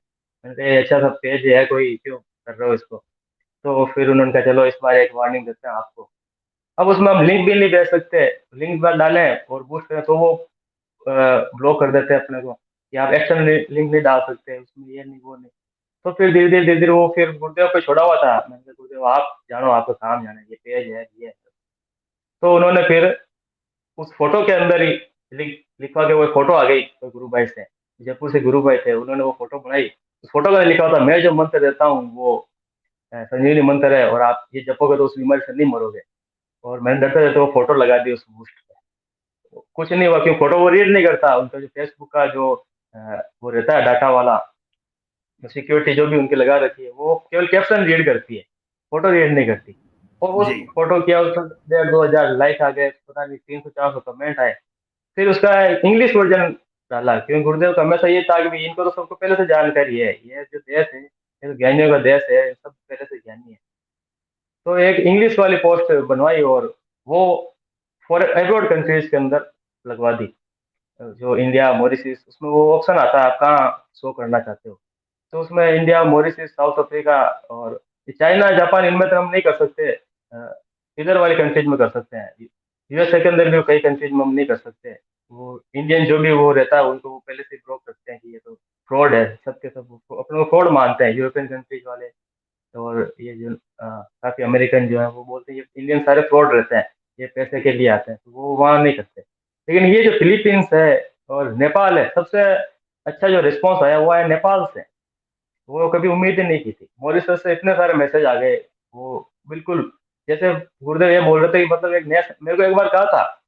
कहा ये अच्छा सा पेज है, कोई क्यों कर रहे हो इसको। तो फिर उन्होंने कहा चलो इस बार एक वार्निंग देते हैं आपको। अब उसमें हम लिंक भी नहीं दे सकते, लिंक बार डालें और बूस्ट करें तो वो ब्लॉक कर देते हैं अपने को, कि आप एक्सटर्नल लिंक नहीं डाल सकते उसमें, ये नहीं वो नहीं। तो फिर धीरे धीरे वो फिर गुरुदेव पे छोड़ा हुआ था, मैंने कहा गुरुदेव आप जानो, आपका काम जाने, ये पेज है ये है। तो उन्होंने फिर उस फोटो के अंदर ही लिखवा के वो फोटो आ गई, तो गुरु भाई से, जयपुर से गुरु भाई थे, उन्होंने वो फोटो बनाई। उस फोटो का लिखा होता मैं जो मंत्र देता हूँ वो संजीवनी मंत्र है, और आप ये जपोगे तो उस बीमारी से नहीं मरोगे। और मैंने डरते डरते वो फोटो लगा दी उस बूस्ट पे। कुछ नहीं हुआ, क्यों, फोटो वो रीड नहीं करता, उनका जो फेसबुक का जो वो रहता है डाटा वाला, सिक्योरिटी जो भी उनकी लगा रखी है, वो केवल कैप्शन रीड करती है, फोटो रीड नहीं करती। और वो जी फोटो किया, उसमें 1,500-2,000 लाइक आ गए, पता नहीं 300-400 कमेंट आए। फिर उसका इंग्लिश वर्जन डाला, क्योंकि गुरुदेव का हमेशा ये था कि भाई इनको तो सबको पहले से जानकारी है, ये जो देश है ये तो ज्ञानियों का देश है, सब पहले से ज्ञानी है। तो एक इंग्लिश वाली पोस्ट बनवाई, और वो फॉर अब्रॉड कंट्रीज के अंदर लगवा दी। जो इंडिया मॉरिशस, उसमें वो ऑप्शन आता है आप कहाँ शो करना चाहते हो। तो उसमें इंडिया, मॉरिशस, साउथ अफ्रीका और चाइना, जापान, इनमें तो हम नहीं कर सकते। इधर वाली कंट्रीज में कर सकते हैं, यूएसए के अंदर भी कई कंट्रीज में हम नहीं कर सकते। वो इंडियन जो भी वो रहता है उनको वो पहले से ब्लॉक करते हैं कि ये तो फ्रॉड है, सबके सब अपने को फ्रॉड मानते हैं यूरोपियन कंट्रीज वाले। और ये जो काफी अमेरिकन जो है वो बोलते हैं ये इंडियन सारे फ्रॉड रहते हैं, ये पैसे के लिए आते हैं, तो वो वहाँ नहीं करते। लेकिन ये जो फिलीपींस है और नेपाल है, सबसे अच्छा जो रिस्पॉन्स आया वो आया नेपाल से। वो कभी उम्मीद ही नहीं की थी। मॉरिशस से इतने सारे मैसेज आ गए, वो बिल्कुल जैसे गुरुदेव ये बोल रहे थे कि मतलब एक नया, मेरे को एक बार कहा था,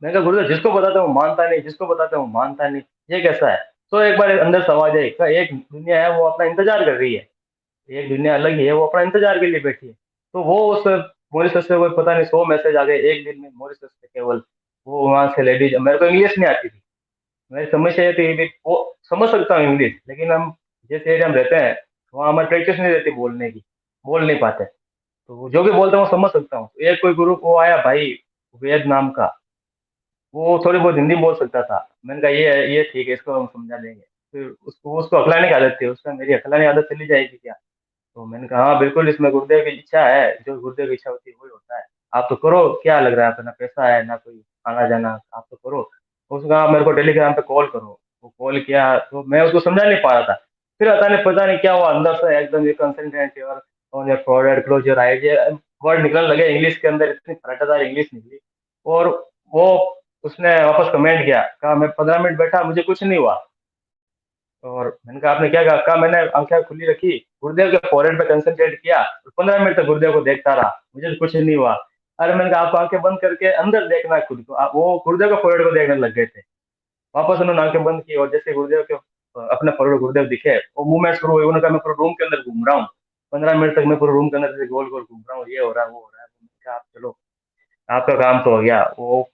मैंने कहा गुरुदेव जिसको बताता हूँ मानता नहीं, जिसको बताता हूँ मानता नहीं, ये कैसा है। तो एक बार अंदर से आवाज आई, कहा एक दुनिया है वो अपना इंतजार कर रही है, एक दुनिया अलग ही है वो अपना इंतजार के लिए बैठी है। तो वो उस मॉरिशस से कोई पता नहीं 100 मैसेज आ गए एक दिन में मॉरिशस से केवल। वो वहां से लेडीज, मेरे को इंग्लिश नहीं आती थी, मेरी समस्या ये थी कि वो समझ सकता हूँ इंग्लिश, लेकिन हम जिस एरिया में रहते हैं वहाँ हमारी प्रैक्टिस नहीं रहती बोलने की, बोल नहीं पाते। तो वो जो भी बोलते हैं वो समझ सकता हूँ। तो एक कोई ग्रुप वो आया भाई, वेद नाम का, वो थोड़ी बहुत हिंदी बोल सकता था। मैंने कहा ये ठीक है, इसको हम समझा देंगे। फिर उसको उसको अकलाने की आदत थी, उसका मेरी अकलाने की आदत चली जाएगी क्या। तो मैंने कहा हाँ बिल्कुल, इसमें गुरुदेव की इच्छा है, जो गुरुदेव की इच्छा होती है वही होता है। आप तो करो, क्या लग रहा है, आपका ना पैसा है ना कोई आना जाना, आप तो करो। उसने कहा मेरे को टेलीग्राम पे कॉल करो। वो कॉल किया तो मैं उसको समझा नहीं पा रहा था। फिर पता नहीं क्या हुआ, अंदर से एकदम ये कंसंट्रेट और on your product close your idea, word निकलने लगे इंग्लिश के अंदर, इतनी फटादार इंग्लिश निकली। और वो उसने वापस कमेंट किया, कहा मैं 15 मिनट बैठा, मुझे कुछ नहीं हुआ। और मैंने कहा आपने क्या कहा मैंने आंखें खुली रखी, गुरुदेव के फोrehead पे कंसंट्रेट किया और 15 मिनट तक गुरुदेव को देखता रहा, मुझे कुछ नहीं हुआ। अरे मैंने कहा आप आंखें बंद करके अंदर देखना है खुद को। वो गुरुदेव के फोrehead को देखने लग गए थे। वापस उन्होंने आंखें बंद की और जैसे गुरुदेव के अपने फोrehead गुरुदेव दिखे, वो मूवमेंट शुरू हुई। उन्होंने कहा मैं पूरे रूम के अंदर घूम रहा हूँ, 15 मिनट तक मैं पूरे रूम के अंदर से गोल गोल घूम रहा हूँ, ये हो रहा है वो हो रहा है। मैंने कहा आप चलो, आपका काम तो हो गया। वो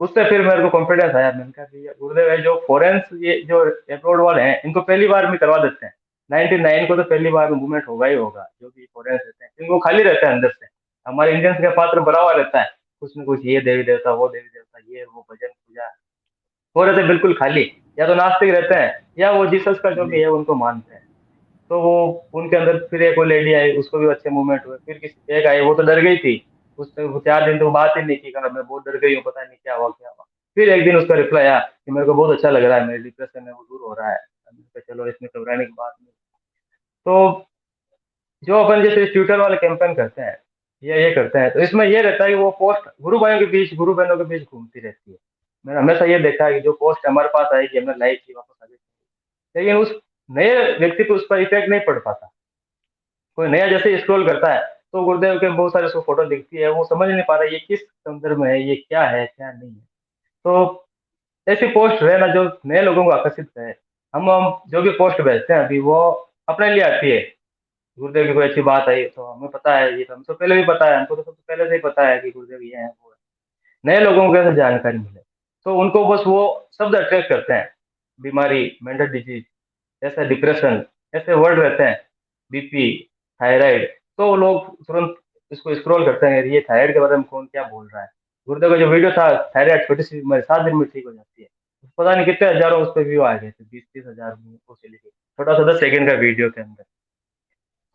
उससे फिर मेरे को कॉन्फिडेंस आया। मैंने कहा भैया गुरुदेव है जो फॉरेंस, ये जो अब्रॉड वाले हैं, इनको पहली बार में करवा देते हैं। 99 को तो पहली बार में मूवमेंट होगा ही होगा, जो भी फॉरेंस रहते हैं, क्योंकि वो खाली रहते हैं अंदर से। हमारे इंडियंस का पात्र भरा हुआ रहता है, कुछ न कुछ, ये देवी देवता, वो देवी देवता, ये वो भजन पूजा, वो रहते हैं बिल्कुल खाली। या तो नास्तिक रहते हैं, या वो जीसस का जो भी है उनको मानते हैं। तो वो उनके अंदर फिर एक वो लेडी आई, उसको भी अच्छे मूवमेंट हुए। फिर किसी एक आई, वो तो डर गई थी। उसने वो 4 दिन तो बात ही नहीं की, कहा मैं बहुत डर गई हूँ, पता नहीं क्या हुआ क्या हुआ। फिर एक दिन उसका रिप्लाई आया कि मेरे को बहुत अच्छा लग रहा है, मेरे डिप्रेशन है वो दूर हो रहा है। मैंने कहा, चलो इसमें घबराने की बात नहीं। तो जो अपन जैसे ट्विटर वाले कैंपेन करते हैं, ये करते हैं, तो इसमें ये रहता है कि वो पोस्ट गुरु भाइयों के बीच, गुरु बहनों के बीच घूमती रहती है। मैंने हमेशा ये देखा है कि जो पोस्ट हमारे पास आएगी, हमने लाइक की, वापस आ गई, लेकिन उस नए व्यक्ति को उस पर इफेक्ट नहीं पड़ पाता। कोई नया जैसे स्क्रॉल करता है, तो गुरुदेव के बहुत सारे उसको फोटो दिखती है, वो समझ नहीं पा रहा ये किस संदर्भ में है, ये क्या है क्या नहीं है। तो ऐसी पोस्ट है ना जो नए लोगों को आकर्षित करे। हम जो भी पोस्ट भेजते हैं अभी, वो अपने लिए आती है। गुरुदेव की कोई अच्छी बात आई तो हमें पता है, ये तो हमसे पहले भी पता है, हमको तो सबसे पहले से ही पता है कि गुरुदेव ये है वो है। नए लोगों को कैसे जानकारी मिले, तो उनको बस वो शब्द अट्रैक्ट करते हैं। बीमारी, मेंटल डिजीज, ऐसा डिप्रेशन, ऐसे वर्ड रहते हैं, बीपी, थायराइड। तो लोग तुरंत इसको स्क्रॉल करते हैं, ये थायराइड के बारे में कौन क्या बोल रहा है। गुरुदेव का जो वीडियो था, थायराइड छोटी सी बीमारी 7 दिन में ठीक हो जाती है, पता नहीं कितने हजारों उस पर व्यू आ गए थे, 20-30 हजार वो चली गई, छोटा सा 10 सेकंड का वीडियो के अंदर।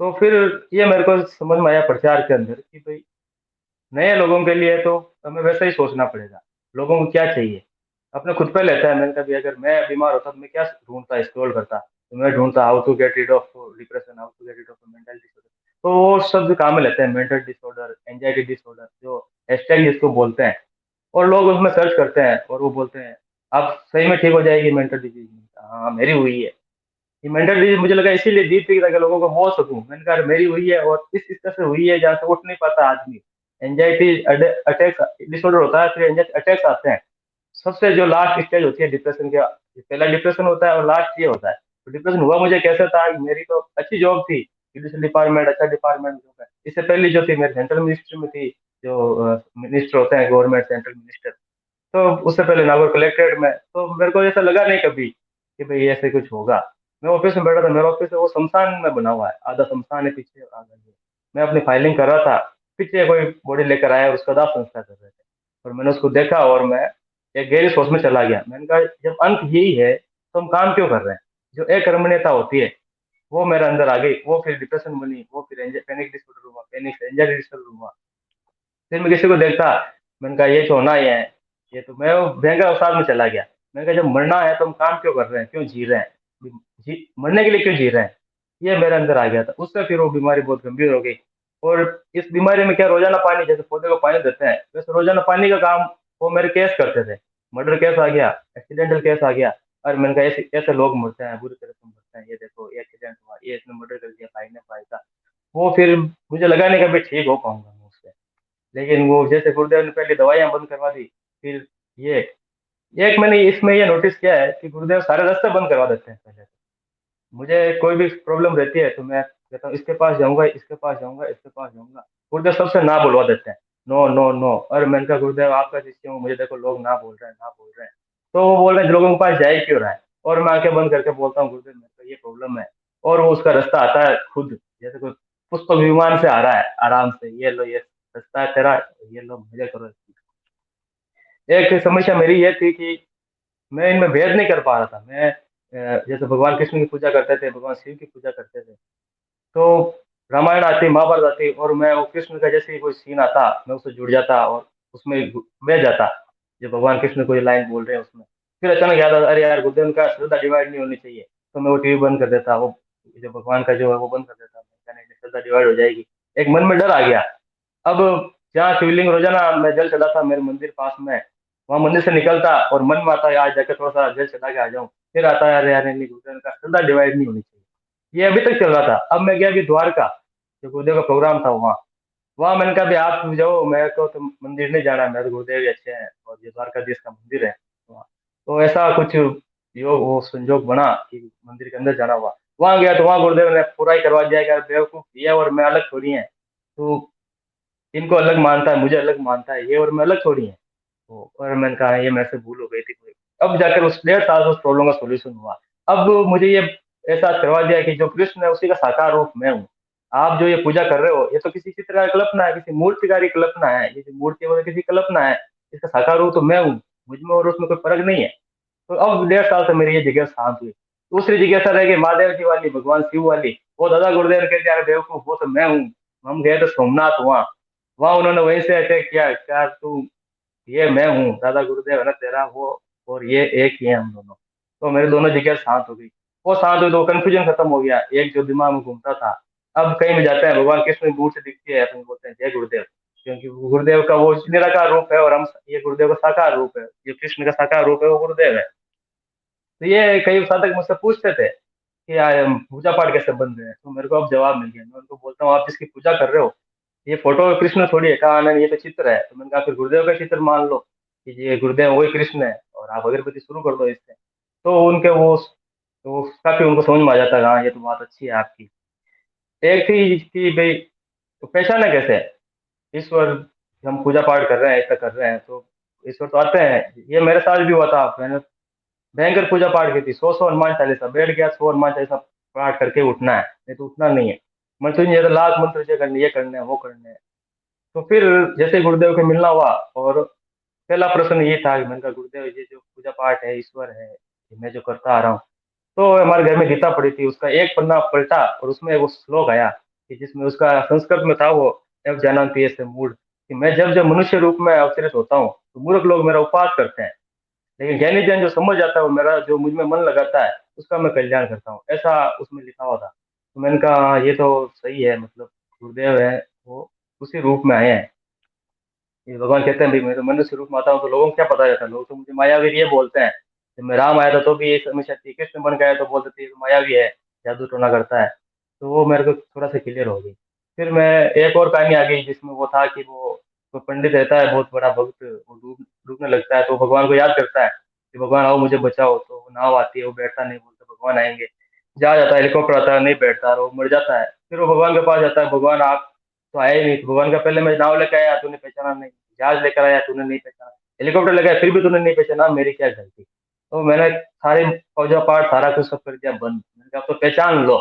तो फिर ये मेरे को समझ में आया प्रचार के अंदर कि भाई नए लोगों के लिए तो हमें वैसा ही सोचना पड़ेगा, लोगों को क्या चाहिए अपने खुद पे लेता है। मैंने कहा भी अगर मैं बीमार होता तो मैं क्या ढूंढता, स्क्रॉल करता, तो मैं ढूंढता how to get rid of depression, how to get rid of mental disorder. तो वो शब्द काम में लेते हैं, मेंटल डिसऑर्डर, एंजाइटी डिसऑर्डर, जो हैशटैग जिसको बोलते हैं। और लोग उसमें सर्च करते हैं और वो बोलते हैं आप सही में ठीक हो जाएगी मेंटल डिजीज। हाँ मेरी हुई है। ये मेंटल डिजीज मुझे लगा इसीलिए दी थी ताकि लोगों को बोल सकूं। मैंने कहा मेरी हुई है, और इस तरह से हुई है जहाँ से उठ नहीं पाता आदमी। एंजाइटी अटैक्स डिसऑर्डर होता है, फिर एंजाइटी अटैक्स आते हैं। सबसे जो लास्ट स्टेज होती है डिप्रेशन के, पहला डिप्रेशन होता है और लास्ट ये होता है। तो डिप्रेशन हुआ मुझे कैसे था, मेरी तो अच्छी जॉब थी, जुडिशल डिपार्टमेंट अच्छा डिपार्टमेंट जॉब है। इससे पहले जो थी मेरे सेंट्रल मिनिस्ट्री में थी, जो मिनिस्टर होते हैं गवर्नमेंट सेंट्रल मिनिस्टर। तो उससे पहले नागौर कलेक्ट्रेट में। तो मेरे को ऐसा लगा नहीं कभी कि भाई ऐसे कुछ होगा। मैं ऑफिस में बैठा था, मेरा ऑफिस है वो शमशान में बना हुआ है, आधा शमशान है पीछे और आधा ये। मैं अपनी फाइलिंग कर रहा था, पीछे कोई बॉडी लेकर आया और उसका दाह संस्कार कर रहे थे। और मैंने उसको देखा और मैं एक गहरी सोच में चला गया। मैंने कहा जब अंत यही है तो हम काम क्यों कर रहे हैं। जो अकर्मण्यता होती है वो मेरे अंदर आ गई, वो फिर डिप्रेशन बनी, वो फिर पैनिक डिसऑर्डर हुआ, पैनिक एंजाइटी डिसऑर्डर हुआ। फिर मैं किसी को देखता, मैंने कहा ये तो होना ही है। ये तो मैं वो भयंकर अवसाद में चला गया। मैंने कहा जब मरना है तो हम काम क्यों कर रहे हैं, क्यों जी रहे हैं, मरने के लिए क्यों जी रहे हैं। ये मेरे अंदर आ गया था। उससे फिर वो बीमारी बहुत गंभीर हो गई। और इस बीमारी में क्या, रोजाना पानी, जैसे पौधे को पानी देते हैं वैसे रोजाना पानी का काम वो मेरे केस करते थे। मर्डर केस आ गया, एक्सीडेंटल केस आ गया। और मैंने कहा ऐसे ऐसे लोग मरते हैं, बुरी तरह से मरते हैं, ये देखो ये एक्सीडेंट हुआ, ये इसने मर्डर कर दिया भाई ने भाई का। वो फिर मुझे लगा नहीं कभी ठीक हो पाऊंगा मैं उससे। लेकिन वो जैसे गुरुदेव ने पहले दवाइयां बंद करवा दी, फिर ये एक मैंने इसमें ये नोटिस किया है कि गुरुदेव सारे रास्ते बंद करवा देते हैं पहले। मुझे कोई भी प्रॉब्लम रहती है तो मैं कहता हूँ इसके पास जाऊंगा, इसके पास जाऊंगा, इसके पास जाऊंगा। गुरुदेव सबसे ना बुलवा देते हैं, नो नो नो। और मैंने कहा गुरुदेव आपका शिष्य हूँ, मुझे देखो लोग ना बोल रहे हैं, ना बोल रहे हैं। तो वो बोल रहे हैं लोगों के पास जाए क्यों रहा है। और मैं आंखें बंद करके बोलता हूँ गुरुदेव मेरे को ये प्रॉब्लम है। और वो उसका रास्ता आता है खुद, जैसे कोई पुष्पक विमान से आ रहा है आराम से, ये लो ये रास्ता है तेरा, ये लो मजे करो। एक समस्या मेरी ये थी कि मैं इनमें भेद नहीं कर पा रहा था। मैं जैसे भगवान कृष्ण की पूजा करते थे, भगवान शिव की पूजा करते थे, तो रामायण आती, महाभारत आती, और मैं वो कृष्ण का जैसे ही कोई सीन आता मैं उससे जुड़ जाता और उसमें बह जाता, जो भगवान कृष्ण कोई लाइन बोल रहे हैं उसमें। फिर अचानक याद आता अरे यार गुरुदेव का श्रद्धा डिवाइड नहीं होनी चाहिए। तो मैं वो टीवी बंद कर देता, वो जो भगवान का जो है वो बंद कर देता। मैं कहने श्रद्धा डिवाइड हो जाएगी, एक मन में डर आ गया। अब जहाँ शिवलिंग रोजाना मैं जल चढ़ाता मेरे मंदिर पास में, वहाँ मंदिर से निकलता और मन में आता है आज जाकर थोड़ा सा जल चढ़ा के आ जाऊं, फिर आता है अरे यार नहीं, गुरुदेव का श्रद्धा डिवाइड नहीं होनी चाहिए। ये अभी तक चल रहा था। अब मैं गया अभी द्वारका, जो गुरुदेव का प्रोग्राम था वहाँ, वहाँ मैंने कहा भी आप भी जाओ, मेरे को तो मंदिर नहीं जाना है, मेरे तो गुरुदेव ही अच्छे हैं और ये द्वारकाधीश का मंदिर है वहाँ। तो ऐसा कुछ योग वो संजोग बना कि मंदिर के अंदर जाना हुआ। वहाँ गया तो वहाँ गुरुदेव ने पूरा ही करवा दिया कि यार बेवकूफ, ये और मैं अलग थोड़ी है, तो इनको अलग मानता है, मुझे अलग मानता है, ये और मैं अलग थोड़ी है। तो और मैंने कहा ये मेरे से भूल हो गई थी कोई। अब जाकर उस 1.5 साल से उस प्रॉब्लम का सोल्यूशन हुआ। अब मुझे ये एहसास करवा दिया कि जो कृष्ण है उसी का साकार रूप मैं हूँ। आप जो ये पूजा कर रहे हो ये तो किसी चित्र का कल्पना है, किसी मूर्तिकार की कल्पना है, ये जो मूर्ति है वो किसी कल्पना है, इसका साकार रूप तो मैं हूँ। मुझ में और उसमें कोई फर्क नहीं है। तो अब 1.5 साल से मेरी ये जिज्ञासा शांत हुई। दूसरी जिज्ञासा रह गई महादेव जी वाली, भगवान शिव वाली। वो दादा गुरुदेव ने कह दिया अरे बेवकूफ वो तो मैं हूँ। हम गए तो सोमनाथ, वहाँ वहाँ उन्होंने वहीं से अटैक किया, क्या तू, ये मैं हूँ दादा गुरुदेव है ना तेरा वो, और ये एक ही है हम दोनों। तो मेरे दोनों जिज्ञासा शांत हो गई। वो शांत हुई तो कंफ्यूजन खत्म हो गया, एक जो दिमाग में घूमता था। अब कहीं भी जाते हैं भगवान कृष्ण दूर से दिखती है, अपन बोलते हैं जय गुरुदेव, क्योंकि वो गुरुदेव का वो निराकार रूप है और हम ये गुरुदेव का साकार रूप है, ये कृष्ण का साकार रूप है, वो गुरुदेव है। तो ये कई साधक मुझसे पूछते थे कि यार पूजा पाठ कैसे बन रहे हैं, तो मेरे को अब जवाब मिल गया। मैं उनको बोलता हूँ आप जिसकी पूजा कर रहे हो ये फोटो कृष्ण थोड़ी है, कहा नहीं ये तो चित्र है। तो मैंने कहा फिर गुरुदेव का चित्र मान लो कि ये गुरुदेव वही कृष्ण है और आप अगरबत्ती शुरू कर दो इससे। तो उनके वो तो काफी उनको समझ में आ जाता है, हाँ ये तो बात अच्छी है आपकी। एक थी कि भाई तो पहचाना कैसे ईश्वर, हम पूजा पाठ कर रहे हैं ऐसा कर रहे हैं तो ईश्वर तो आते हैं। ये मेरे साथ भी हुआ था, मैंने भयंकर पूजा पाठ की थी, 100 हनुमान चालीसा, बैठ गया 100 हनुमान चालीसा पाठ करके उठना है, नहीं तो उठना नहीं है। मैं तो ये तो लाख मंत्र ये करने, ये करने हैं वो करने हैं। तो फिर जैसे ही गुरुदेव के मिलना हुआ, और पहला प्रश्न ये था कि मैंने कहा गुरुदेव ये जो पूजा पाठ है ईश्वर है, ये मैं जो करता आ रहा हूँ। तो हमारे घर में गीता पड़ी थी, उसका एक पन्ना पलटा और उसमें वो श्लोक आया कि जिसमें उसका संस्कृत में था वो एव जानन्ति यस्य मूढ़, कि मैं जब जब मनुष्य रूप में अवतरित होता हूँ तो मूर्ख लोग मेरा उपवास करते हैं, लेकिन ज्ञानी जन जो समझ जाता है वो मेरा जो मुझ में मन लगाता है उसका मैं कल्याण करता हूँ, ऐसा उसमें लिखा हुआ था। तो मैंने कहा हाँ, ये तो सही है, मतलब गुरुदेव है वो उसी रूप में आए हैं। ये भगवान कहते हैं भाई मैं तो मनुष्य रूप में आता हूँ तो लोगों को क्या पता रहता है, लोग तो मुझे मायावीर ये बोलते हैं। जब मैं राम आया था तो भी ये हमेशा थी, कृष्ण बन गया तो बोलते थे ये तो मायावी है, जादू टोना करता है। तो वो मेरे को थोड़ा सा क्लियर हो गई। फिर मैं एक और कहानी आ गई जिसमें वो था कि वो कोई पंडित रहता है बहुत बड़ा भक्त, वो डूबने लगता है तो भगवान को याद करता है कि भगवान आओ मुझे बचाओ, तो वो नाव आती है वो बैठता नहीं, बोलते भगवान आएंगे। जा जाता है, हेलीकॉप्टर आता है नहीं बैठता और वो मर जाता है। फिर वो भगवान के पास जाता है, भगवान आप तो आए ही नहीं। तो भगवान का पहले मैं नाव लेकर आया तूने पहचाना नहीं, जहाज लेकर आया तूने नहीं पहचाना, हेलीकॉप्टर लगाया फिर भी तूने नहीं पहचाना, मेरी क्या गलती। तो मैंने सारे पूजा पाठ सारा कुछ सब कर दिया बंद, मैंने कहा अब तो पहचान लो।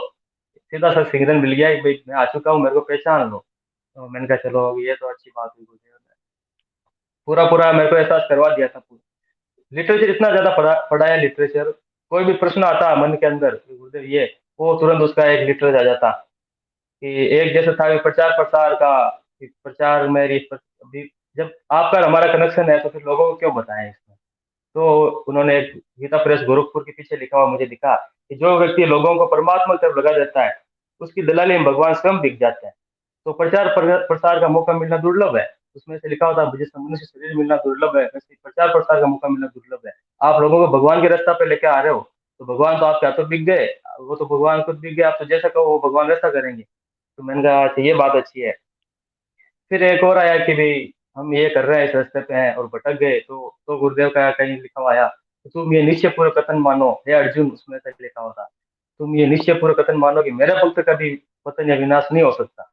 सीधा सा सिग्नल मिल गया कि भाई मैं आ चुका हूँ, मेरे को पहचान लो। तो मैंने कहा चलो अब ये तो अच्छी बात हुई, गुरुदेव ने पूरा पूरा मेरे को एहसास करवा दिया था। लिटरेचर इतना ज्यादा पढ़ा है, लिटरेचर कोई भी प्रश्न आता मन के अंदर कि गुरुदेव ये, वो तुरंत उसका एक लिटरेचर आ जाता। कि एक जैसे था कि प्रचार प्रसार का, कि प्रचार मेरी अभी जब आपका और हमारा कनेक्शन है तो फिर लोगों को क्यों बताएं इसमें। तो उन्होंने एक गीता प्रेस गोरखपुर के पीछे लिखा हुआ मुझे दिखा कि जो व्यक्ति लोगों को परमात्मा की तरफ लगा देता है उसकी दलाली में भगवान स्वयं दिख जाते हैं। तो प्रचार प्रसार का मौका मिलना दुर्लभ है। उसमें से लिखा होता है जिस मनुष्य शरीर मिलना दुर्लभ है वैसे प्रचार प्रसार का मौका मिलना दुर्लभ है। आप लोगों को भगवान के रास्ता पे लेके आ रहे हो तो भगवान तो आपके हाथों दिख गए, वो तो भगवान खुद दिख गए, आप तो जैसा कहो वो भगवान वैसा करेंगे। तो मैंने कहा अच्छा ये बात अच्छी है। फिर एक और आया कि भाई हम ये कर रहे हैं इस रास्ते पे हैं और भटक गए, तो गुरुदेव का कहीं लिखा हुआ आया तो तुम ये निश्चय पूर्वक कथन मानो हे अर्जुन, उसमें से लिखा हुआ था तुम ये निश्चय पूर्वक कथन मानो कि मेरा भक्त कभी पतन या विनाश नहीं हो सकता।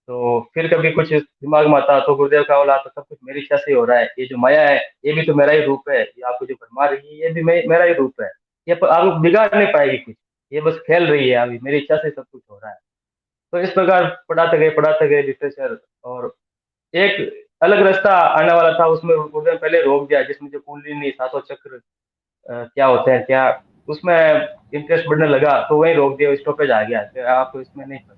तो फिर कभी कुछ दिमाग में आता तो गुरुदेव का बोला तो सब कुछ मेरी इच्छा से ही हो रहा है, ये जो माया है ये भी तो मेरा ही रूप है, ये आपको जो भरमा रही है ये भी मेरा ही रूप है, ये आपको बिगाड़ नहीं पाएगी कुछ, ये बस खेल रही है अभी, मेरी इच्छा से सब कुछ हो रहा है। तो इस प्रकार पढ़ाते गए लिटरेचर। और एक अलग रास्ता आने वाला था उसमें गुरुदेव ने पहले रोक दिया, जिसमें जो कुंडलिनी सातों चक्र क्या होते हैं क्या, उसमें इंटरेस्ट बढ़ने लगा तो वहीं रोक दिया, स्टॉपेज आ गया कि आप इसमें नहीं करना।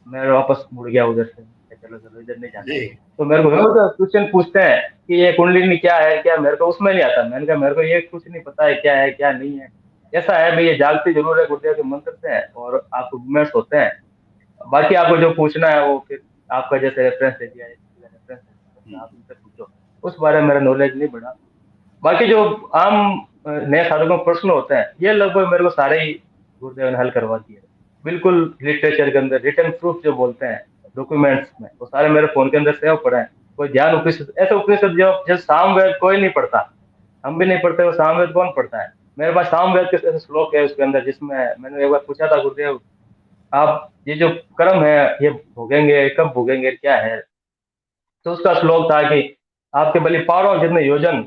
मैं वापस मुड़ गया उधर से, चलो चलो इधर नहीं जाना। जी। तो मेरे को रोज क्वेश्चन पूछते हैं कि ये कुंडलिनी क्या है क्या, मेरे को उसमें नहीं आता। मैंने कहा मेरे को ये कुछ नहीं पता है क्या नहीं है। ऐसा है भाई ये जागती जरूर है गुरुदेव के मंत्र से और आपको मूवमेंट्स होते हैं, बाकी आपको जो पूछना है वो फिर आपका जैसे रेफरेंस दे दिया है, रेफरेंस आप उनसे पूछो, उस बारे में मेरा नॉलेज नहीं बढ़ा। बाकी जो आम नए साधकों के प्रश्न होते हैं, ये लगभग मेरे को सारे ही गुरुदेव ने हल करवा दिए। बिल्कुल लिटरेचर के अंदर रिटन प्रूफ जो बोलते हैं डॉक्यूमेंट्स में, वो सारे मेरे फोन के अंदर सेव पड़े हैं। कोई ध्यान उपनिषद, ऐसे उपनिषद जो जैसे सामवेद कोई नहीं पढ़ता, हम भी नहीं पढ़ते, वो सामवेद कौन पढ़ता है? मेरे पास सामवेद के ऐसे श्लोक है उसके अंदर, जिसमें मैंने एक बार पूछा था गुरुदेव, आप ये जो कर्म है ये भोगेंगे, कब भोगेंगे, क्या है? तो उसका श्लोक था कि आपके बलि पहाड़ों जितने योजन,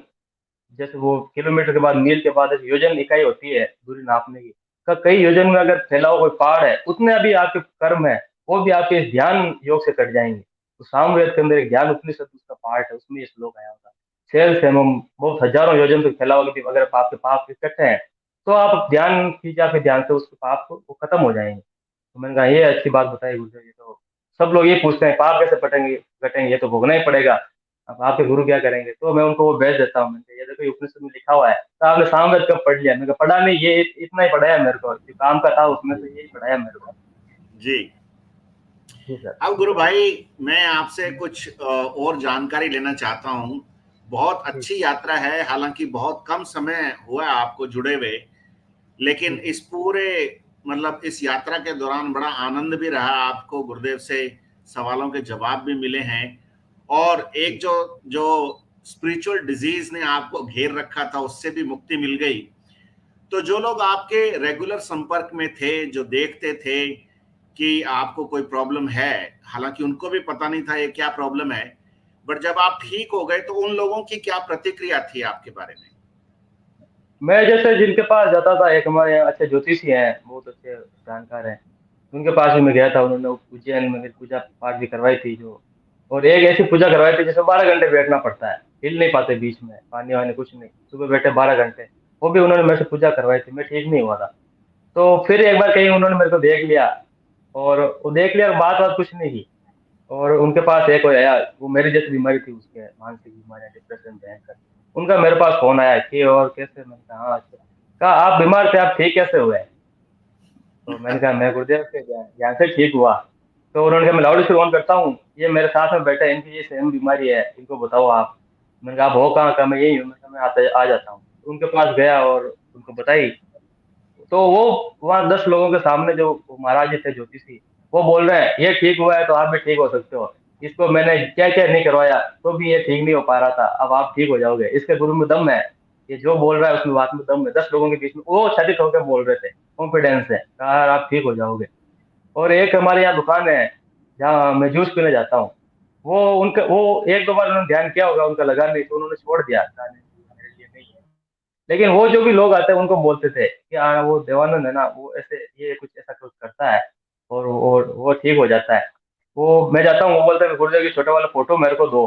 जैसे वो किलोमीटर के बाद मील के बाद एक योजन इकाई होती है दूरी नापने की, का कई योजन में अगर फैला हुआ कोई पहाड़ है, उतने अभी आपके कर्म है वो भी आपके इस ध्यान योग से कट जाएंगे। तो सामवेद के अंदर एक ज्ञान उपनिषद उसका पार्ट है, उसमें ये श्लोक आया होता है। सेल से हम बहुत हजारों योजन तक फैला हुआ कि अगर आपके पाप इकट्ठे हैं, तो आप ध्यान कीजिए, आपके ध्यान से उसके पाप को वो खत्म हो जाएंगे। तो मैंने कहा ये अच्छी बात बताई गुरुदेव, ये तो सब लोग ये पूछते हैं पाप कैसे कटेंगे, कटेंगे, ये तो भोगना ही पड़ेगा, अब आपके गुरु क्या करेंगे? तो मैं उनको वो भेज देता हूँ, मैंने कहा, ये देखो ये उपनिषद में लिखा हुआ है। तो आपने सामवेद कब पढ़ लिया? मैंने कहा पढ़ा नहीं, ये इतना ही पढ़ाया मेरे को, जो काम का था उसमें से यही पढ़ाया मेरे को। जी। जी सर। अब गुरु भाई, मैं आपसे कुछ और जानकारी लेना चाहता हूँ। बहुत जी अच्छी यात्रा है, हालांकि बहुत कम समय हुआ है आपको जुड़े हुए, लेकिन जी इस पूरे मतलब इस यात्रा के दौरान बड़ा आनंद भी रहा। आपको गुरुदेव से सवालों के जवाब भी मिले हैं, और एक जी जो जो स्पिरिचुअल डिजीज ने आपको घेर रखा था उससे भी मुक्ति मिल गई। तो जो लोग आपके रेगुलर संपर्क में थे, जो देखते थे कि आपको कोई प्रॉब्लम है, हालांकि उनको भी पता नहीं था ये क्या प्रॉब्लम है, बट जब आप जी। ठीक हो गए तो उन लोगों की क्या प्रतिक्रिया थी आपके बारे में? मैं जैसे जिनके पास जाता था, एक हमारे यहाँ अच्छे ज्योतिषी हैं, बहुत अच्छे जानकार हैं, उनके पास भी मैं गया था। उन्होंने उज्जैन में मेरी पूजा पाठ भी करवाई थी जो, और एक ऐसी पूजा करवाई थी जिसमें 12 घंटे बैठना पड़ता है, हिल नहीं पाते बीच में, पानी वानी कुछ नहीं, सुबह बैठे 12 घंटे। वो भी उन्होंने मेरे से पूजा करवाई थी, मैं ठीक नहीं हुआ था। तो फिर एक बार कहीं उन्होंने मेरे को देख लिया, और वो देख लिया, बात बात कुछ नहीं की। और उनके पास एक कोई आया, वो मेरी जैसी बीमारी थी उसके, मानसिक बीमारी, डिप्रेशन भयंकर। उनका मेरे पास फोन आया कि और कैसे? मैंने कहा हाँ अच्छा। कहा आप बीमार थे, आप ठीक कैसे हुए? तो मैंने कहा मैं गुरुदेव के ज्ञान से ठीक हुआ। तो उन्होंने कहा मैं लाउड स्पीकर ऑन करता हूँ, ये मेरे साथ में बैठा है, इनकी ये सेम बीमारी है, इनको बताओ आप। मैंने कहा आप हो कहाँ का? मैं यही हूँ। मैंने कहा मैं आ जाता हूँ। तो उनके पास गया और उनको बताई। तो वो वहाँ 10 लोगों के सामने जो वो महाराज जी थे ज्योतिषी, वो बोल रहे हैं ये ठीक हुआ है तो आप भी ठीक हो सकते हो, इसको मैंने क्या क्या नहीं करवाया तो भी ये ठीक नहीं हो पा रहा था, अब आप ठीक हो जाओगे, इसके गुरु में दम है, ये जो बोल रहा है उसमें बात में दम है। 10 लोगों के बीच में वो चकित होकर बोल रहे थे, कॉन्फिडेंस है, कहा यार आप ठीक हो जाओगे। और एक हमारे यहाँ दुकान है जहाँ मैं जूस पीने जाता हूँ, वो उनका वो एक दो बार उन्होंने ध्यान किया होगा, उनका लगा नहीं, तो उन्होंने छोड़ दिया, कहा नहीं मेरे लिए नहीं है। लेकिन वो जो भी लोग आते हैं उनको बोलते थे कि हाँ वो देवानंद है ना, वो ऐसे ये कुछ ऐसा कुछ करता है और वो ठीक हो जाता है। वो मैं जाता हूँ, वो बोलते हैं गुरुदेव की छोटे वाला फोटो मेरे को दो।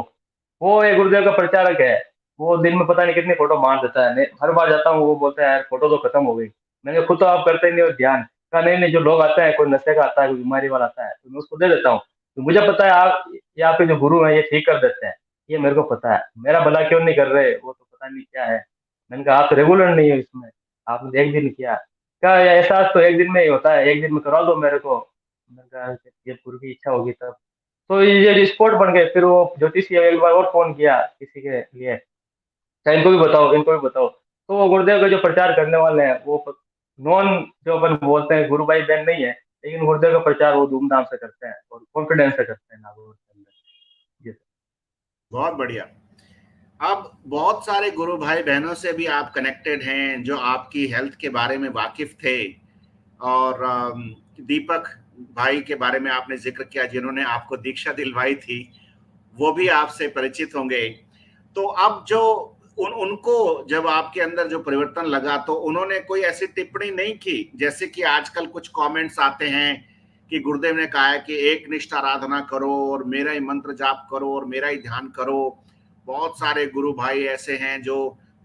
वो एक गुरुदेव का प्रचारक है, वो दिन में पता नहीं कितनी फोटो मार देता है। मैं हर बार जाता हूँ, वो बोलता है यार फोटो तो खत्म हो गई। मैंने कहा, खुद तो आप करते ही नहीं हो ध्यान। कहा नहीं नहीं, जो लोग आते हैं, कोई नशे का आता है, कोई बीमारी वाला आता है, तो मैं उसको दे देता हूँ। तो मुझे पता है आप, ये आपके जो गुरु हैं ये ठीक कर देते हैं, ये मेरे को पता है, मेरा भला क्यों नहीं कर रहे वो तो पता नहीं क्या है। मैंने कहा आप तो रेगुलर नहीं हो इसमें, आपने एक दिन किया। क्या ये एहसास तो एक दिन में ही होता है, एक दिन में करा दो मेरे को। मैंने कहा ये गुरु की इच्छा होगी तब। तो ये स्पॉट बन गए। फिर वो ज्योतिषी एक बार और फोन किया किसी के लिए, क्या इनको भी बताओ, इनको भी बताओ। तो वो गुरुदेव का जो प्रचार करने वाले हैं वो नॉन, जो अपन बोलते हैं गुरु भाई बहन नहीं है, लेकिन गुरुदेव का प्रचार वो धूमधाम से करते हैं और कॉन्फिडेंस से करते हैं नागौर के अंदर। जी बहुत बढ़िया। अब बहुत सारे गुरु भाई बहनों से भी आप कनेक्टेड हैं जो आपकी हेल्थ के बारे में वाकिफ थे, और दीपक भाई के बारे में आपने जिक्र किया जिन्होंने आपको दीक्षा दिलवाई थी, वो भी आपसे परिचित होंगे। तो अब जो उनको जब आपके अंदर जो परिवर्तन लगा, तो उन्होंने कोई ऐसी टिप्पणी नहीं की जैसे कि आजकल कुछ कमेंट्स आते हैं कि गुरुदेव ने कहा है कि एक निष्ठ आराधना करो और मेरा ही मंत्र जाप करो और मेरा ही ध्यान करो। बहुत सारे गुरु भाई ऐसे हैं जो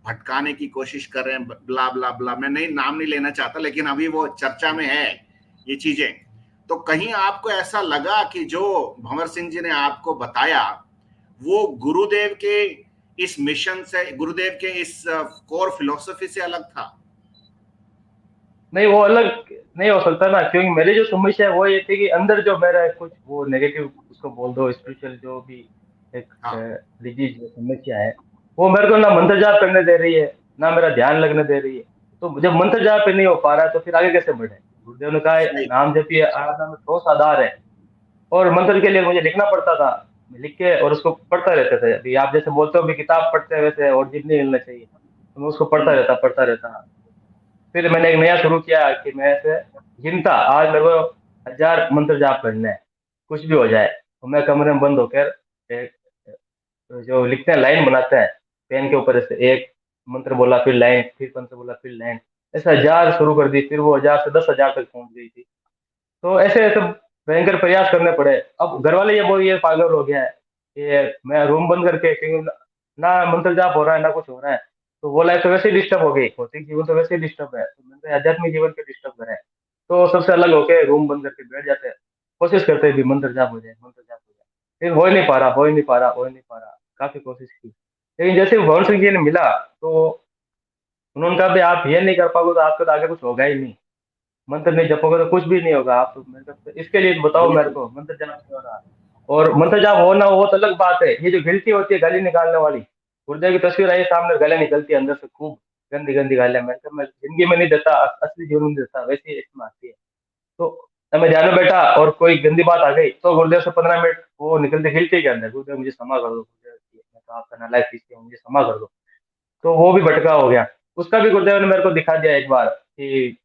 भटकाने की कोशिश कर रहे हैं, ब्ला ब्ला ब्ला, मैं नहीं नाम नहीं लेना चाहता, लेकिन अभी वो चर्चा में है ये चीजें। तो कहीं आपको ऐसा लगा कि जो भंवर सिंह जी ने आपको बताया वो गुरुदेव के इस मिशन से, गुरुदेव के इस कोर फिलोसफी से अलग था? नहीं वो अलग नहीं हो सकता ना, क्योंकि मेरी जो समस्या है वो ये थी कि अंदर जो मेरा कुछ वो नेगेटिव उसको बोल दो स्पिरिचुअल जो भी एक हाँ। डिजीज समस्या है, वो मेरे को ना मंत्र जाप करने दे रही है, ना मेरा ध्यान लगने दे रही है। तो जब मंत्र जाप पे नहीं हो पा रहा है तो फिर आगे कैसे बढ़े? गुरुदेव ने कहा है, सही। नाम जपिए आराधना में ठोस आधार है। और मंत्र के लिए मुझे लिखना पड़ता था, मैं लिख के और उसको पढ़ता रहता था। अभी आप जैसे बोलते हो भी किताब पढ़ते हैं वैसे और जीव नहीं मिलना चाहिए, तो मैं उसको हम्म। पढ़ता रहता। फिर मैंने एक नया शुरू किया कि मैं ऐसे गिनता, आज मेरे को 1000 मंत्र जाप करने हैं, कुछ भी हो जाए। तो मैं कमरे में बंद होकर एक जो लिखते हैं लाइन बनाते हैं पेन के ऊपर, ऐसे एक मंत्र बोला फिर लाइन, फिर मंत्र बोला फिर लाइन, ऐसे 1000 शुरू कर दी, फिर वो 1000 से 10,000 तक पहुंच गई थी। तो ऐसे ऐसे भयंकर प्रयास करने पड़े। अब घर वाले ये बोल, ये पागल हो गया है, ये मैं रूम बंद करके, क्योंकि ना मंत्र जाप हो रहा है ना कुछ हो रहा है, तो वो लाइफ तो वैसे ही डिस्टर्ब हो गई, भौतिक जीवन तो वैसे ही डिस्टर्ब है, तो मैंने कहा आध्यात्मिक जीवन के डिस्टर्ब करें। तो सबसे अलग होके रूम बंद करके बैठ जाते हैं, कोशिश करते हैं भी मंत्र जाप हो जाए, मंत्र जाप हो जाए। लेकिन हो ही नहीं पा रहा, हो ही नहीं पा रहा, हो ही नहीं पा रहा, काफी कोशिश की। लेकिन जैसे भवन सिंह जी ने मिला, तो उन्होंने कहा भी आप ये नहीं कर पाओगे तो आपको तो आगे कुछ होगा ही नहीं, मंत्र नहीं जपोगे तो कुछ भी नहीं होगा। आप तो मेरे को तो इसके लिए बताओ, मेरे बिल्कुल। को मंत्र जाप नहीं हो रहा। और मंत्र जाप हो ना हो तो अलग बात है, ये जो गिल्टी होती है गाली निकालने वाली, गुरुदेव की तस्वीर आई सामने, गालियां निकलती है अंदर से खूब, गंदी गंदी गालियां। मैं जिंदगी में नहीं देता, असली जीवन में नहीं देता, वैसे ही इसमें आती है। तो जब मैं ध्यान में बैठा और कोई गंदी बात आ गई तो गुरुदेव से 15 मिनट वो निकलते गिल्टी के अंदर, गुरुदेव मुझे क्षमा कर दो, गुरुदेव मैं तो आपका नालायक किसी हूँ, मुझे क्षमा कर दो। तो वो भी भटका हो गया। उसका भी गुरुदेव ने मेरे को दिखा दिया एक बार कि,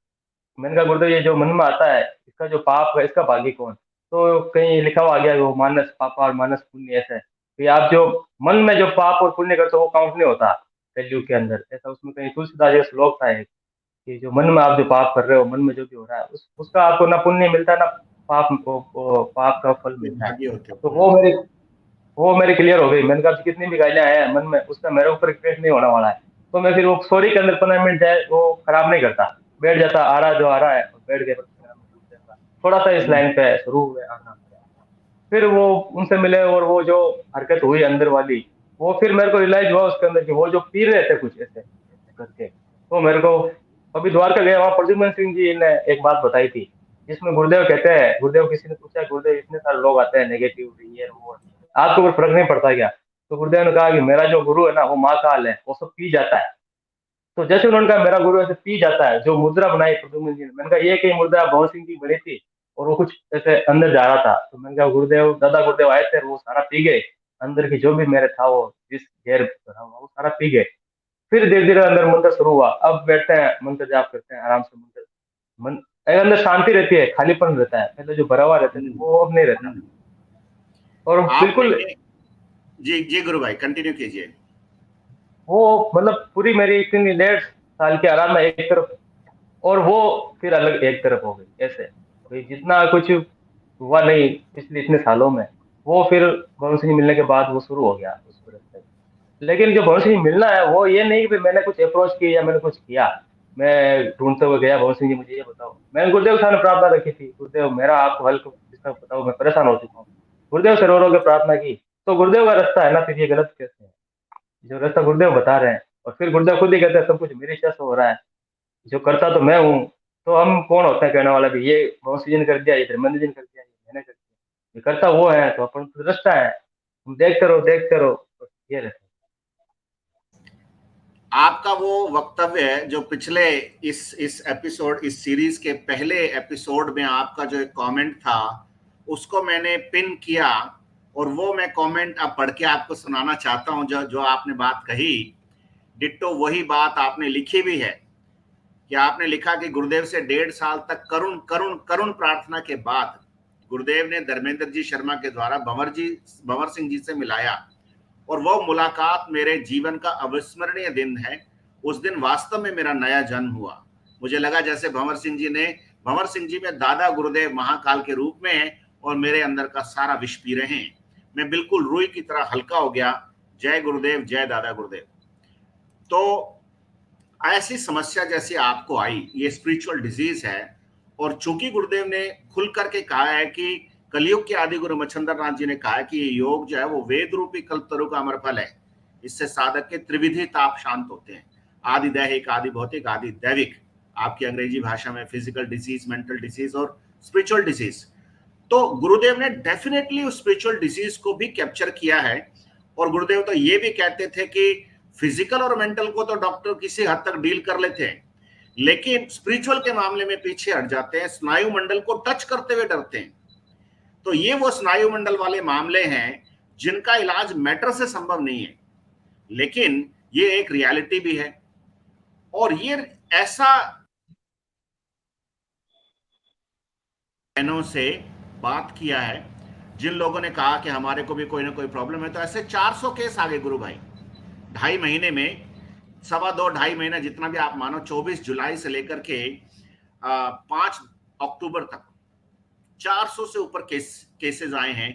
मैंने कहा गुरुदेव ये जो मन में आता है इसका जो पाप है इसका भागी कौन? तो कहीं लिखा हुआ आ गया वो मानस पापा और मानस पुण्य, ऐसा है कि आप जो मन में जो पाप और पुण्य करते हो वो काउंट नहीं होता कलयुग के अंदर, ऐसा उसमें कहीं तुलसीदास जी का श्लोक था एक, कि जो मन में आप जो पाप कर रहे हो, मन में जो भी हो रहा है उसका आपको ना पुण्य मिलता है ना पाप, वो पाप का फल ये मिलता है। भाग्य होते हो। तो वो मेरी क्लियर हो गई। मैंने कहा कितनी भी गालियां आए मन में, उसका मेरे ऊपर केस नहीं होने वाला है। तो मैं फिर वो सॉरी के अंदर 15 मिनट जाए वो खराब नहीं करता, बैठ जाता, आ रहा जो आ रहा है बैठ गया, 15 मिनट रुक जाता, थोड़ा सा इस हम्म। लाइन पे शुरू हुए आना। फिर वो उनसे मिले और वो जो हरकत हुई अंदर वाली, वो फिर मेरे को रियलाइज हुआ उसके अंदर कि वो जो पी रहे थे कुछ ऐसे करके, तो मेरे को अभी द्वारका गया, वहां प्रद्युम्न सिंह जी ने एक बात बताई थी, जिसमें गुरुदेव कहते हैं, गुरुदेव किसी ने पूछा गुरुदेव इतने सारे लोग आते हैं नेगेटिव ये वो, आपको कोई फर्क नहीं पड़ता क्या? तो गुरुदेव ने कहा कि मेरा जो गुरु है ना वो महाकाल है, वो सब पी जाता है। तो जैसे उन्होंने कहा मेरा गुरु ऐसे पी जाता है, जो मुद्रा बनाई प्रद्युम्न जी ने, मैंने कहा ये कई मुद्रा भवन सिंह की बनी थी और वो कुछ ऐसे अंदर जा रहा था, तो मैंने कहा गुरुदेव दादा गुरुदेव आए थे वो सारा पी गए, अंदर की जो भी मेरे था वो जिस गैर भरा हुआ वो सारा पी गए। फिर धीरे धीरे अंदर मंत्र शुरू हुआ, अब बैठते हैं मंत्र जाप करते हैं आराम से, मंत्र मन एक अंदर शांति रहती है, खालीपन रहता है, पहले जो भरा हुआ रहता था हम्म। वो अब नहीं रहता। हम्म। और बिल्कुल आपने। जी जी गुरु भाई कंटिन्यू कीजिए। वो मतलब पूरी मेरी इतनी 1.5 साल की आराधना एक तरफ, और वो फिर अलग एक तरफ हो गई ऐसे, भाई जितना कुछ हुआ नहीं पिछले इतने सालों में, वो फिर भवन सिंह मिलने के बाद वो शुरू हो गया उस तरफ से। लेकिन जो भवन सिंह मिलना है वो ये नहीं कि मैंने कुछ अप्रोच किया या मैंने कुछ किया, मैं ढूंढते हुए गया भवन सिंह जी मुझे ये बताओ, मैंने गुरुदेव के सामने प्रार्थना रखी थी, गुरुदेव मेरा आपको हल इसका बताओ, मैं परेशान हो चुका हूँ। गुरुदेव से रो रो के प्रार्थना की, तो गुरुदेव का रास्ता है ना, फिर ये गलत कैसे है? जो रास्ता गुरुदेव बता रहे हैं, और फिर गुरुदेव खुद ही कहते हैं सब कुछ मेरी इच्छा से हो रहा है, जो करता तो मैं हूँ। तो हम कौन होते हैं कहने वाला भी ये मौसी जी ने कर दिया, ये धर्मेंद्र जी ने कर दिया, ये मैंने कर दिया, ये करता वो है, तो अपन तो दृष्टा है, तुम देखते रहो देखते रहो, तो ये रहता आपका वो वक्तव्य है जो पिछले इस एपिसोड इस सीरीज के पहले एपिसोड में आपका जो एक कमेंट था उसको मैंने पिन किया, और वो मैं कमेंट अब पढ़ के आपको सुनाना चाहता हूं। जो जो आपने बात कही डिट्टो वही बात आपने लिखी भी है, कि आपने लिखा कि गुरुदेव से 1.5 साल तक करुण करुण करुण प्रार्थना के बाद गुरुदेव ने धर्मेंद्र जी शर्मा के द्वारा भंवर सिंह जी से मिलाया, और वो मुलाकात मेरे जीवन का अविस्मरणीय दिन है। उस दिन वास्तव में मेरा नया जन्म हुआ। मुझे लगा जैसे भंवर सिंह जी में दादा गुरुदेव महाकाल के रूप में है और मेरे अंदर का सारा विष पी रहे हैं। मैं बिल्कुल रुई की तरह हल्का हो गया। जय गुरुदेव, जय दादा गुरुदेव। तो ऐसी समस्या जैसी आपको आई, ये स्पिरिचुअल डिजीज है, और चूंकि गुरुदेव ने खुल करके कहा है कि कलयुग के आदि गुरु मच्छिंद्र नाथ जी ने कहा है कि ये योग जो है वो वेद रूपी कल्पतरु का अमर फल है, इससे साधक के त्रिविधि ताप शांत होते हैं, आदि दैहिक, आदि भौतिक, आदि दैविक। आपकी अंग्रेजी भाषा में फिजिकल डिजीज, मेंटल डिजीज और स्पिरिचुअल डिजीज। तो गुरुदेव ने डेफिनेटली उस स्पिरिचुअल डिजीज को भी कैप्चर किया है। और गुरुदेव तो ये भी कहते थे कि फिजिकल और मेंटल को तो डॉक्टर किसी हद तक डील कर लेते हैं, लेकिन स्पिरिचुअल के मामले में पीछे हट जाते हैं, स्नायु मंडल को टच करते हुए डरते हैं। तो ये वो स्नायु मंडल वाले मामले हैं जिनका इलाज मैटर से संभव नहीं है, लेकिन ये एक रियलिटी भी है। और ये ऐसा बहनों से बात किया है जिन लोगों ने कहा कि हमारे को भी कोई ना कोई प्रॉब्लम है, तो ऐसे 400 केस आ गए गुरु भाई 2.5 महीने में, 2.5 महीना जितना भी आप मानो, 24 जुलाई से लेकर के 5 अक्टूबर तक 400 से ऊपर केसेस आए हैं।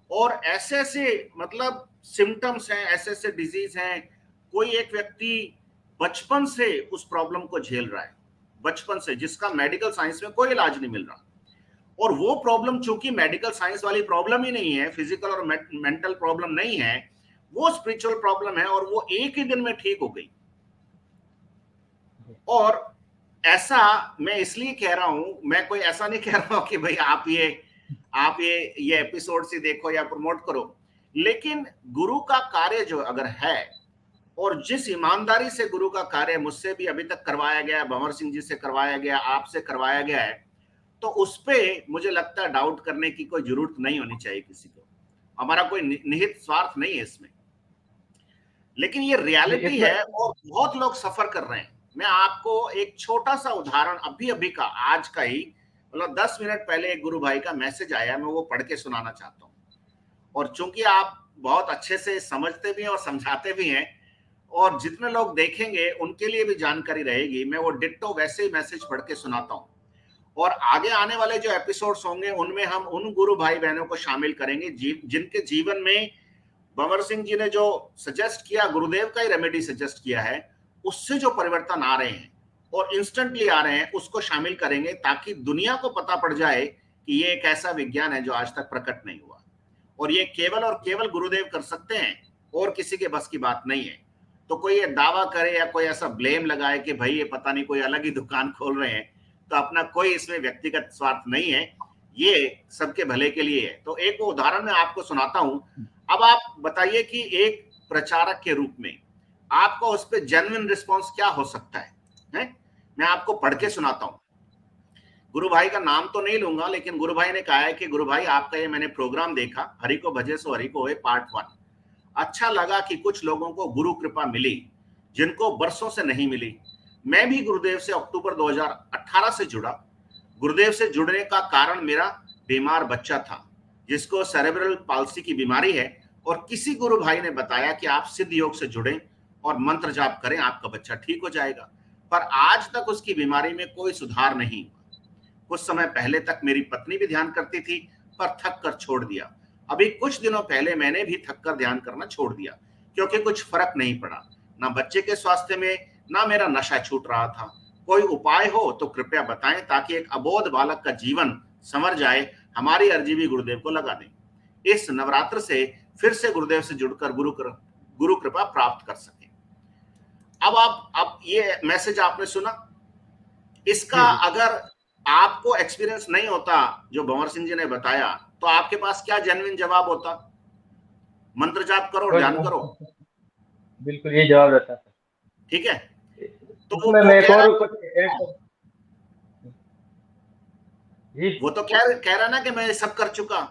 और ऐसे ऐसे मतलब सिम्टम्स हैं, ऐसे ऐसे डिजीज हैं। कोई एक व्यक्ति बचपन से उस प्रॉब्लम को झेल रहा है, बचपन से, जिसका मेडिकल साइंस में कोई इलाज नहीं मिल रहा। और वो प्रॉब्लम चूंकि मेडिकल साइंस वाली प्रॉब्लम ही नहीं है, फिजिकल और मेंटल प्रॉब्लम नहीं है, वो स्पिरिचुअल प्रॉब्लम है, और वो एक ही दिन में ठीक हो गई। और ऐसा मैं इसलिए कह रहा हूं, मैं कोई ऐसा नहीं कह रहा हूं कि भाई आप ये एपिसोड से देखो या प्रमोट करो, लेकिन गुरु का कार्य जो अगर है, और जिस ईमानदारी से गुरु का कार्य मुझसे भी अभी तक करवाया गया, भंवर सिंह जी से करवाया गया, आपसे करवाया गया है, तो उस पे मुझे लगता है डाउट करने की कोई जरूरत नहीं होनी चाहिए किसी को। हमारा कोई निहित स्वार्थ नहीं है इसमें, लेकिन ये रियलिटी है और बहुत लोग सफर कर रहे हैं। मैं आपको एक छोटा सा उदाहरण अभी का, आज का ही, मतलब 10 मिनट पहले एक गुरु भाई का मैसेज आया, मैं वो पढ़ के सुनाना चाहता हूँ। और चूंकि आप बहुत अच्छे से समझते भी हैं और समझाते भी हैं, और जितने लोग देखेंगे उनके लिए भी जानकारी रहेगी, मैं वो डिट्टो वैसे ही मैसेज पढ़ के सुनाता हूँ। और आगे आने वाले जो एपिसोड्स होंगे उनमें हम उन गुरु भाई बहनों को शामिल करेंगे जिनके जीवन में भंवर सिंह जी ने जो सजेस्ट किया, गुरुदेव का ही रेमेडी सजेस्ट किया है, उससे जो परिवर्तन आ रहे हैं और इंस्टेंटली आ रहे हैं, उसको शामिल करेंगे, ताकि दुनिया को पता पड़ जाए कि ये एक ऐसा विज्ञान है जो आज तक प्रकट नहीं हुआ, और ये केवल और केवल गुरुदेव कर सकते हैं, और किसी के बस की बात नहीं है। तो कोई ये दावा करे या कोई ऐसा ब्लेम लगाए कि भाई ये पता नहीं कोई अलग ही दुकान खोल रहे हैं, तो अपना कोई इसमें व्यक्तिगत स्वार्थ नहीं है, ये सबके भले के लिए है। तो एक उदाहरण मैं आपको सुनाता हूं। अब आप बताइए कि एक प्रचारक के रूप में आपको उस पर जेन्युइन रिस्पॉन्स क्या हो सकता है? मैं आपको पढ़ के सुनाता हूं। गुरु भाई का नाम तो नहीं लूंगा, लेकिन गुरु भाई ने कहा है कि गुरु भाई आपका ये मैंने प्रोग्राम देखा, हरि को भजे सो हरि को होए पार्ट 1। अच्छा लगा कि कुछ लोगों को गुरु कृपा मिली जिनको बरसों से नहीं मिली। मैं भी गुरुदेव से अक्टूबर 2018 से जुड़ा। गुरुदेव से जुड़ने का कारण मेरा बीमार बच्चा था जिसको सेरेब्रल पाल्सी की बीमारी है, और किसी गुरु भाई ने बताया कि आप सिद्ध योग से जुड़ें और मंत्र जाप करें, आपका बच्चा ठीक हो जाएगा। पर आज तक उसकी बीमारी में कोई सुधार नहीं हुआ। कुछ समय पहले तक मेरी पत्नी भी ध्यान करती थी, पर थक कर छोड़ दिया। अभी कुछ दिनों पहले मैंने भी थक कर ध्यान करना छोड़ दिया, क्योंकि कुछ फर्क नहीं पड़ा, ना बच्चे के स्वास्थ्य में, ना मेरा नशा छूट रहा था। कोई उपाय हो तो कृपया बताएं, ताकि एक अबोध बालक का जीवन संवर जाए। हमारी अर्जी भी गुरुदेव को लगा दें। इस नवरात्र से फिर से गुरुदेव से जुड़कर गुरु कृपा प्राप्त कर सके। अब ये मैसेज आपने सुना, इसका अगर आपको एक्सपीरियंस नहीं होता जो भंवर सिंह जी ने बताया, तो आपके पास क्या जेन्युइन जवाब होता? मंत्र जाप करो और ध्यान करो, बिल्कुल ये जवाब रहता है। ठीक है। तो मैं एक और कुछ वो तो कह रहा ना कि मैं सब कर चुका,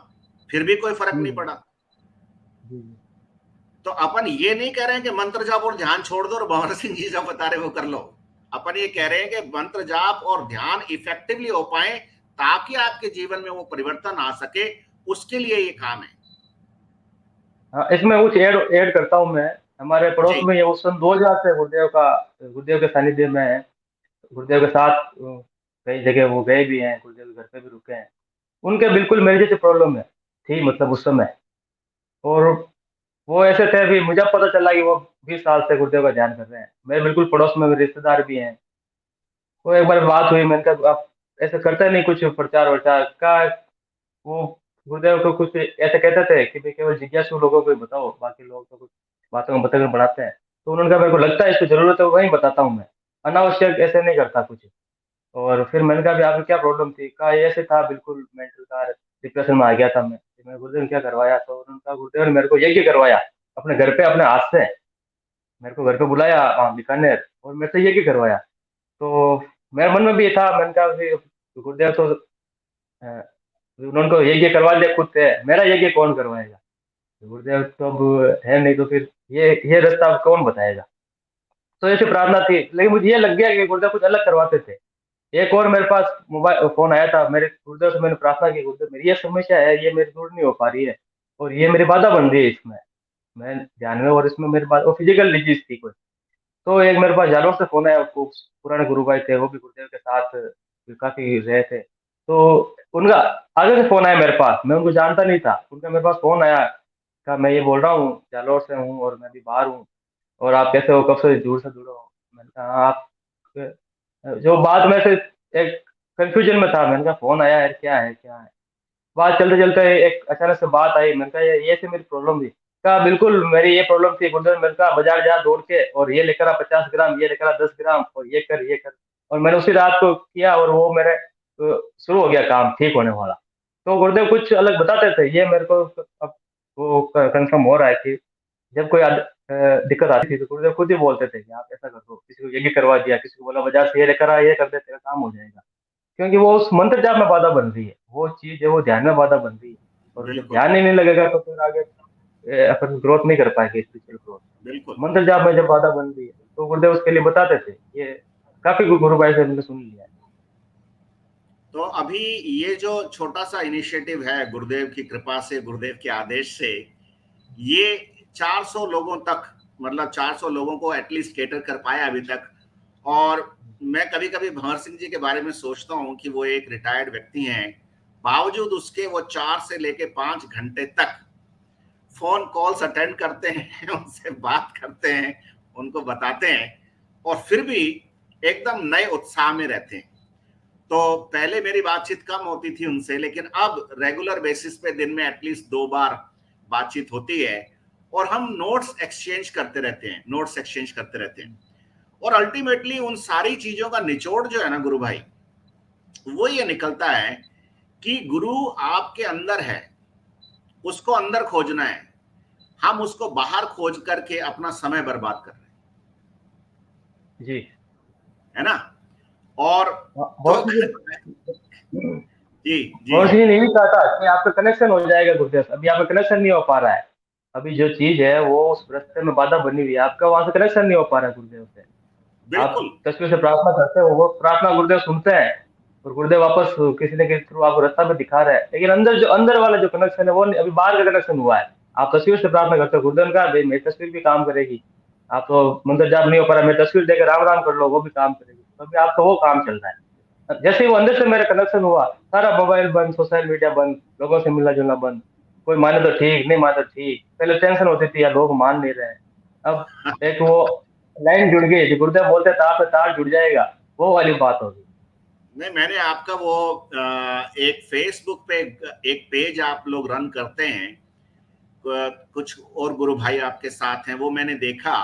फिर भी कोई फर्क नहीं पड़ा। तो अपन ये नहीं कह रहे हैं कि मंत्र जाप और ध्यान छोड़ दो और भंवर सिंह जी जो बता रहे वो कर लो। अपन ये कह रहे हैं कि मंत्र जाप और ध्यान इफेक्टिवली हो पाए, ताकि आपके जीवन में वो परिवर्तन आ सके, उसके लिए ये काम है। हाँ, इसमें कुछ ऐड करता हूँ मैं। हमारे पड़ोस में ये सन 2000 से गुरुदेव के सानिध्य में है। गुरुदेव के साथ कई जगह वो गए भी हैं, गुरुदेव के घर पे भी रुके हैं। उनके बिल्कुल मेरे जैसे प्रॉब्लम है थी, मतलब उस समय। और वो ऐसे थे, भी मुझे पता चला कि वो 20 साल से गुरुदेव का ध्यान कर रहे हैं। मेरे बिल्कुल पड़ोस में मेरे रिश्तेदार भी हैं। वो एक बार बात हुई, मैंने कहा आप ऐसे करते नहीं कुछ प्रचार वरचार का? वो गुरुदेव को कुछ ऐसे कहते थे कि भाई केवल जिज्ञासु लोगों को ही बताओ, बाकी लोग तो कुछ बातों में बताकर बढ़ाते हैं। तो उन्होंने कहा मेरे को लगता है इसकी जरूरत है, वही बताता हूँ मैं, अनावश्यक ऐसे नहीं करता कुछ। और फिर मैंने कहा भी आपको क्या प्रॉब्लम थी? कहा ये ऐसे था, बिल्कुल मेंटल का डिप्रेशन में आ गया था मैं। फिर मैंने गुरुदेव ने क्या करवाया? तो उन्होंने कहा गुरुदेव ने मेरे को यज्ञ करवाया अपने घर पे, अपने हाथ से मेरे को घर पे बुलाया बीकानेर, और मेरे से यज्ञ करवाया। तो मेरे मन में भी ये था, मैंने कहा भी गुरुदेव तो अ, उन्होंने को यज्ञ करवा दिया खुद से, मेरा यज्ञ कौन करवाएगा? गुरुदेव तो अब है नहीं, तो फिर ये रास्ता अब कौन बताएगा? तो ऐसी प्रार्थना थी, लेकिन मुझे ये लग गया कि गुरुदेव कुछ अलग करवाते थे। एक और मेरे पास मोबाइल फोन आया था, मेरे गुरुदेव से मैंने प्रार्थना की, गुरुदेव मेरी ये समस्या है, ये मेरी दूर नहीं हो पा रही है, और ये मेरी बाधा बन रही है इसमें, मैं ध्यान में, और इसमें मेरी बात, वो फिजिकल डिजीज थी कोई। तो एक मेरे पास जालोर से फोन आया, वो पुराने गुरु भाई थे, वो भी गुरुदेव के साथ काफी रहे थे। तो उनका आगे से फोन आया मेरे पास, मैं उनको जानता नहीं था, उनका मेरे पास फोन आया, कहा मैं ये बोल रहा हूँ जालोर से हूँ और मैं भी बाहर हूँ, और आप कैसे हो, कब से जुड़े हो? मैंने कहा "हाँ, आप जो बात में से एक कंफ्यूजन में था, मैंने कहा फोन आया है, क्या है क्या है? बात चलते चलते एक अचानक से बात आई, मैंने कहा ये से मेरी प्रॉब्लम थी। कहा बिल्कुल मेरी ये प्रॉब्लम थी गुरुदेव, मैंने कहा बाजार जा दौड़ के और ये लेकर आ 50 ग्राम, ये लेकर आ 10 ग्राम, और ये कर। और मैंने उसी रात को किया, और वो मेरे शुरू हो गया काम ठीक होने वाला। तो गुरुदेव कुछ अलग बताते थे, ये मेरे को अब वो कंफर्म हो रहा है कि जब कोई दिक्कत आती थी तो गुरुदेव खुद ही बोलते थे कि आप ऐसा कर दो, किसी को ये भी करवा दिया, किसी को बोला बाजार से ये लेकर आ, ये कर दे, तेरा काम हो जाएगा। क्योंकि वो उस मंत्र जाप में बाधा बन रही है, वो चीज है, वो ध्यान में बाधा बन रही है, और जब बिल्कुल, ध्यान ही नहीं लगेगा तो फिर आगे अपन ग्रोथ नहीं कर पाएंगे, स्पिरिचुअल ग्रोथ। बिल्कुल। मंत्र जाप में जब बाधा बन रही है तो गुरुदेव उसके लिए बताते थे। ये काफी गुरु भाई से हमने सुन लिया है। तो अभी ये जो छोटा सा इनिशिएटिव है, गुरुदेव की कृपा से, गुरुदेव के आदेश से, ये 400 लोगों तक, मतलब 400 लोगों को एटलीस्ट केटर कर पाया अभी तक। और मैं कभी कभी भंवर सिंह जी के बारे में सोचता हूँ कि वो एक रिटायर्ड व्यक्ति हैं, बावजूद उसके वो 4 से लेके 5 घंटे तक फोन कॉल्स अटेंड करते हैं, उनसे बात करते हैं, उनको बताते हैं, और फिर भी एकदम नए उत्साह में रहते हैं। तो पहले मेरी बातचीत कम होती थी उनसे, लेकिन अब रेगुलर बेसिस पे दिन में एटलीस्ट 2 बार बातचीत होती है, और हम नोट्स एक्सचेंज करते रहते हैं। और अल्टीमेटली उन सारी चीजों का निचोड़ जो है ना गुरु भाई, वो ये निकलता है कि गुरु आपके अंदर है, उसको अंदर खोजना है, हम उसको बाहर खोज करके अपना समय बर्बाद कर रहे जी। हैं, है ना? और तो बहुत जी, जी, बहुत जी, ही नहीं कहा था कि आपका कनेक्शन हो जाएगा गुरुदेव से, अभी आपका कनेक्शन नहीं हो पा रहा है। अभी जो चीज है वो उस रास्ते में बाधा बनी हुई है, आपका वहां से कनेक्शन नहीं हो पा रहा है गुरुदेव से। आप बिल्कुल। तस्वीर से प्रार्थना करते हो, वो प्रार्थना गुरुदेव सुनते हैं, और गुरुदेव वापस किसी न किसी थ्रू आपको रास्ता में दिखा रहा है, लेकिन अंदर जो अंदर वाला जो कनेक्शन है वो अभी बाहर का कनेक्शन हुआ है। आप तस्वीर से प्रार्थना करते हो, गुरुदेव ने कहा भाई मेरी तस्वीर भी काम करेगी, आप तो मंदिर जाप नहीं हो पा रहा, मेरी तस्वीर देकर राम राम कर लो, वो भी काम करेगी, तो अभी आपका वो काम चल रहा है। जैसे ही वो अंदर से मेरा कनेक्शन हुआ, सारा मोबाइल बंद, सोशल मीडिया बंद, लोगों से मिलना जुलना बंद। कोई माने तो ठीक, नहीं माने तो ठीक, पहले टेंशन होती थी यार लोग मान नहीं रहे हैं। अब एक वो लाइन जुड़ गई, जो गुरुदेव बोलते तार से तार जुड़ जाएगा, वो वाली बात होगी। नहीं, मैंने आपका वो एक फेसबुक पे एक पेज आप लोग रन करते हैं, कुछ और गुरु भाई आपके साथ हैं, वो मैंने देखा,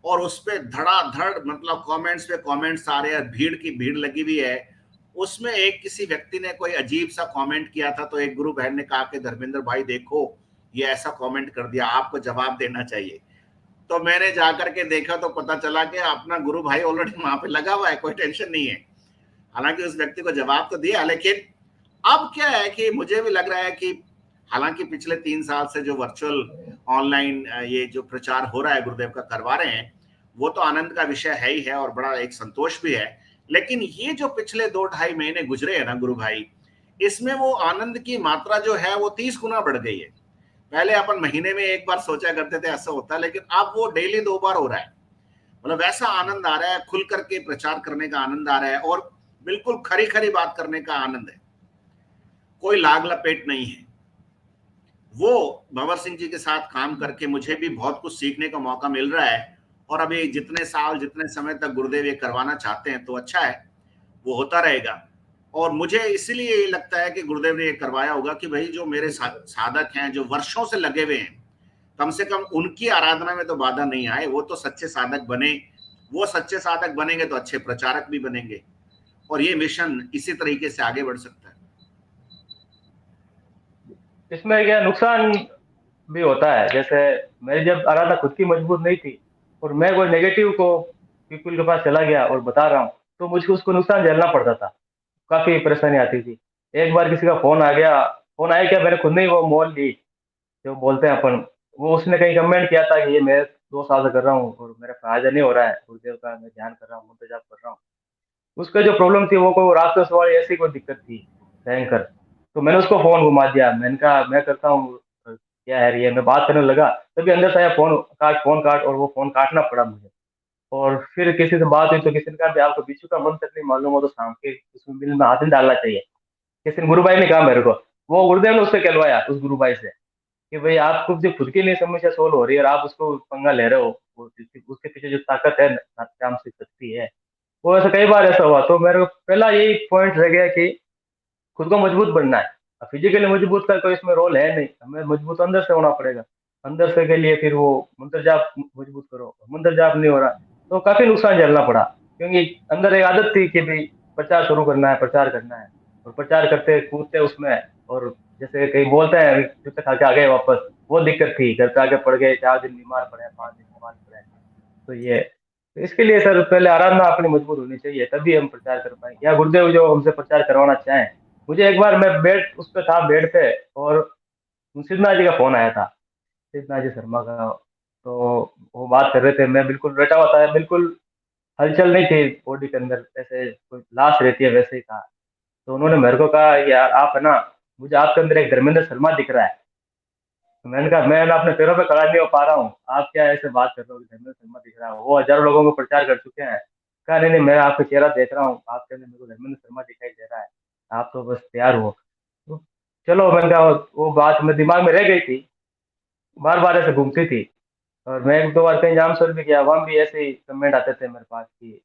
और उस पे धड़ाधड़ मतलब कमेंट्स पे कमेंट्स आ रहे हैं, भीड़ की भीड़ लगी हुई है। उसमें एक किसी व्यक्ति ने कोई अजीब सा कमेंट किया था, तो एक गुरु बहन ने कहा कि धर्मेंद्र भाई देखो, ये ऐसा कमेंट कर दिया, आपको जवाब देना चाहिए। तो मैंने जाकर के देखा तो पता चला कि अपना गुरु भाई ऑलरेडी वहां पे लगा हुआ है, कोई टेंशन नहीं है। हालांकि उस व्यक्ति को जवाब तो दिया, लेकिन अब क्या है कि मुझे भी लग रहा है कि हालांकि पिछले 3 साल से जो वर्चुअल ऑनलाइन ये जो प्रचार हो रहा है गुरुदेव का करवा रहे हैं, वो तो आनंद का विषय है ही है, और बड़ा एक संतोष भी है। लेकिन ये जो पिछले 2-2.5 महीने गुजरे हैं ना गुरु भाई, इसमें वो आनंद की मात्रा जो है वो 30 गुना बढ़ गई है। पहले अपन महीने में एक बार सोचा करते थे ऐसा होता है, लेकिन अब वो डेली 2 बार हो रहा है। मतलब वैसा आनंद आ रहा है, खुल करके प्रचार करने का आनंद आ रहा है, और बिल्कुल खरी खरी बात करने का आनंद है, कोई लाग लपेट नहीं है। वो भंवर सिंह जी के साथ काम करके मुझे भी बहुत कुछ सीखने का मौका मिल रहा है। और अभी जितने साल, जितने समय तक गुरुदेव ये करवाना चाहते हैं तो अच्छा है, वो होता रहेगा। और मुझे इसलिए ये लगता है कि गुरुदेव ने ये करवाया होगा कि भाई जो मेरे साधक हैं, जो वर्षों से लगे हुए हैं, कम से कम उनकी आराधना में तो बाधा नहीं आए, वो तो सच्चे साधक बने। वो सच्चे साधक बनेंगे तो अच्छे प्रचारक भी बनेंगे, और ये मिशन इसी तरीके से आगे बढ़ सकता है। इसमें क्या नुकसान भी होता है, जैसे मेरी जब आराधना खुद की मजबूत नहीं थी और मैं कोई नेगेटिव को पीपल के पास चला गया और बता रहा हूँ, तो मुझको उसको नुकसान झेलना पड़ता था, काफी परेशानी आती थी। एक बार किसी का फोन आ गया, फोन आया क्या, मैंने खुद नहीं वो मोल ली, जो बोलते हैं अपन, वो उसने कहीं कमेंट किया था कि ये मैं 2 साल से कर रहा हूँ और मेरा फायदा नहीं हो रहा है, गुरुदेव का मैं ध्यान कर रहा हूँ, मंत्र जाप कर रहा हूँ। उसका जो प्रॉब्लम थी वो कोई राक्षस वाली ऐसी कोई दिक्कत थी भयंकर। तो मैंने उसको फोन घुमा दिया, मैंने कहा मैं करता हूँ, क्या है ये, मैं बात करने लगा, तभी अंदर से आया फोन काट, और वो फोन काटना पड़ा मुझे। और फिर किसी से बात हुई तो किसी ने कहा भी आपको बिच्छू का मंत्र नहीं मालूम हो तो शाम के उसमें बिल में हाथ नहीं डालना चाहिए। किसी ने, गुरु भाई ने कहा मेरे को, वो गुरुदेव ने उससे कहलवाया उस गुरु भाई से कि भाई आपको जो खुद की नहीं समस्या सोल्व हो रही है और आप उसको पंगा ले रहे हो, उसके पीछे जो ताकत है, तामसिक शक्ति है, वो ऐसा कई बार ऐसा हुआ। तो मेरे को पहला यही पॉइंट रह गया कि खुद को मजबूत बनना है। फिजिकली मजबूत का कोई इसमें रोल है नहीं, हमें मजबूत अंदर से होना पड़ेगा। अंदर से के लिए फिर वो मंत्र जाप मजबूत करो, मंत्र जाप नहीं हो रहा तो काफी नुकसान झेलना पड़ा, क्योंकि अंदर एक आदत थी कि भाई प्रचार शुरू करना है, प्रचार करना है, और प्रचार करते कूदते उसमें, और जैसे कहीं बोलते हैं जूते खा के आ गए वापस, वो दिक्कत थी, घर पे आके पड़ गए, 4 दिन बीमार पड़े, 5 दिन बीमार पड़े। तो ये, तो इसके लिए सर पहले आराधना अपनी मजबूत होनी चाहिए, तभी हम प्रचार कर पाएंगे, या गुरुदेव जो हमसे प्रचार करवाना चाहें। मुझे एक बार, मैं बेड उस पे था, बेड पे, और सिद्धनाथ जी का फोन आया था, सिद्धनाथ जी शर्मा का। तो वो बात कर रहे थे, मैं बिल्कुल लेटा हुआ था, बिल्कुल हलचल नहीं थी बॉडी के अंदर, जैसे कोई लाश रहती है वैसे ही था। तो उन्होंने मेरे को कहा यार आप है ना, मुझे आपके अंदर एक धर्मेंद्र शर्मा दिख रहा है। तो मैंने कहा मैं ना अपने पैरों पे खड़ा नहीं हो पा रहा हूँ, आप क्या ऐसे बात कर रहे हो कि धर्मेंद्र शर्मा दिख रहा है, वो हजारों लोगों को प्रचार कर चुके हैं। कहा नहीं नहीं, मैं आपका चेहरा देख रहा हूँ, आपके अंदर मेरे को धर्मेंद्र शर्मा दिखाई दे रहा है, आप तो बस तैयार हो। तो चलो, मैंने कहा वो बात मेरे दिमाग में रह गई थी, बार बार ऐसे घूमती थी। और मैं 1-2 बार कहीं जाम सर भी गया, वहां भी ऐसे ही कमेंट आते थे मेरे पास कि,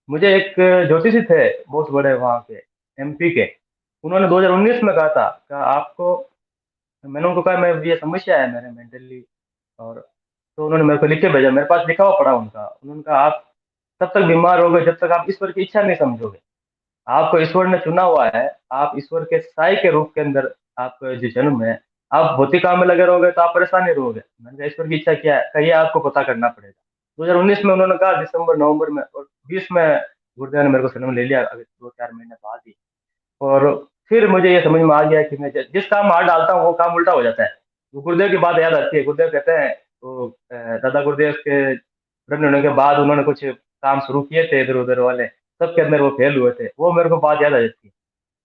मुझे एक ज्योतिषी थे बहुत बड़े वहाँ के, एमपी के, उन्होंने 2019 में कहा आपको, मैंने उनको कहा मैं, ये समस्या है मेरे मेंटली, और तो उन्होंने मेरे को लिख के भेजा, मेरे पास लिखा हुआ पड़ा उनका। उन्होंने कहा आप तब तक बीमार होगे जब तक आप ईश्वर की इच्छा नहीं समझोगे। आपको ईश्वर ने चुना हुआ है, आप ईश्वर के साई के रूप के अंदर आपका जो जन्म है, आप भौतिक काम में लगे रहोगे तो आप परेशान ही रहोगे। मैंने कहा ईश्वर की इच्छा क्या है, कहिए, आपको पता करना पड़ेगा। 2019 में उन्होंने कहा, दिसंबर नवंबर में, और 20 में गुरुदेव ने मेरे को जन्म ले लिया, अगर 2-4 महीने बाद ही। और फिर मुझे ये समझ में आ गया कि मैं जिस काम में हाथ डालता हूँ वो काम उल्टा हो जाता है। वो गुरुदेव की बात याद आती है, गुरुदेव कहते हैं, वो दादा गुरुदेव के ब्रह्म होने के बाद उन्होंने कुछ काम शुरू किए थे इधर उधर वाले, सबके अंदर वो फेल हुए थे, वो मेरे को बात याद आ जाती है।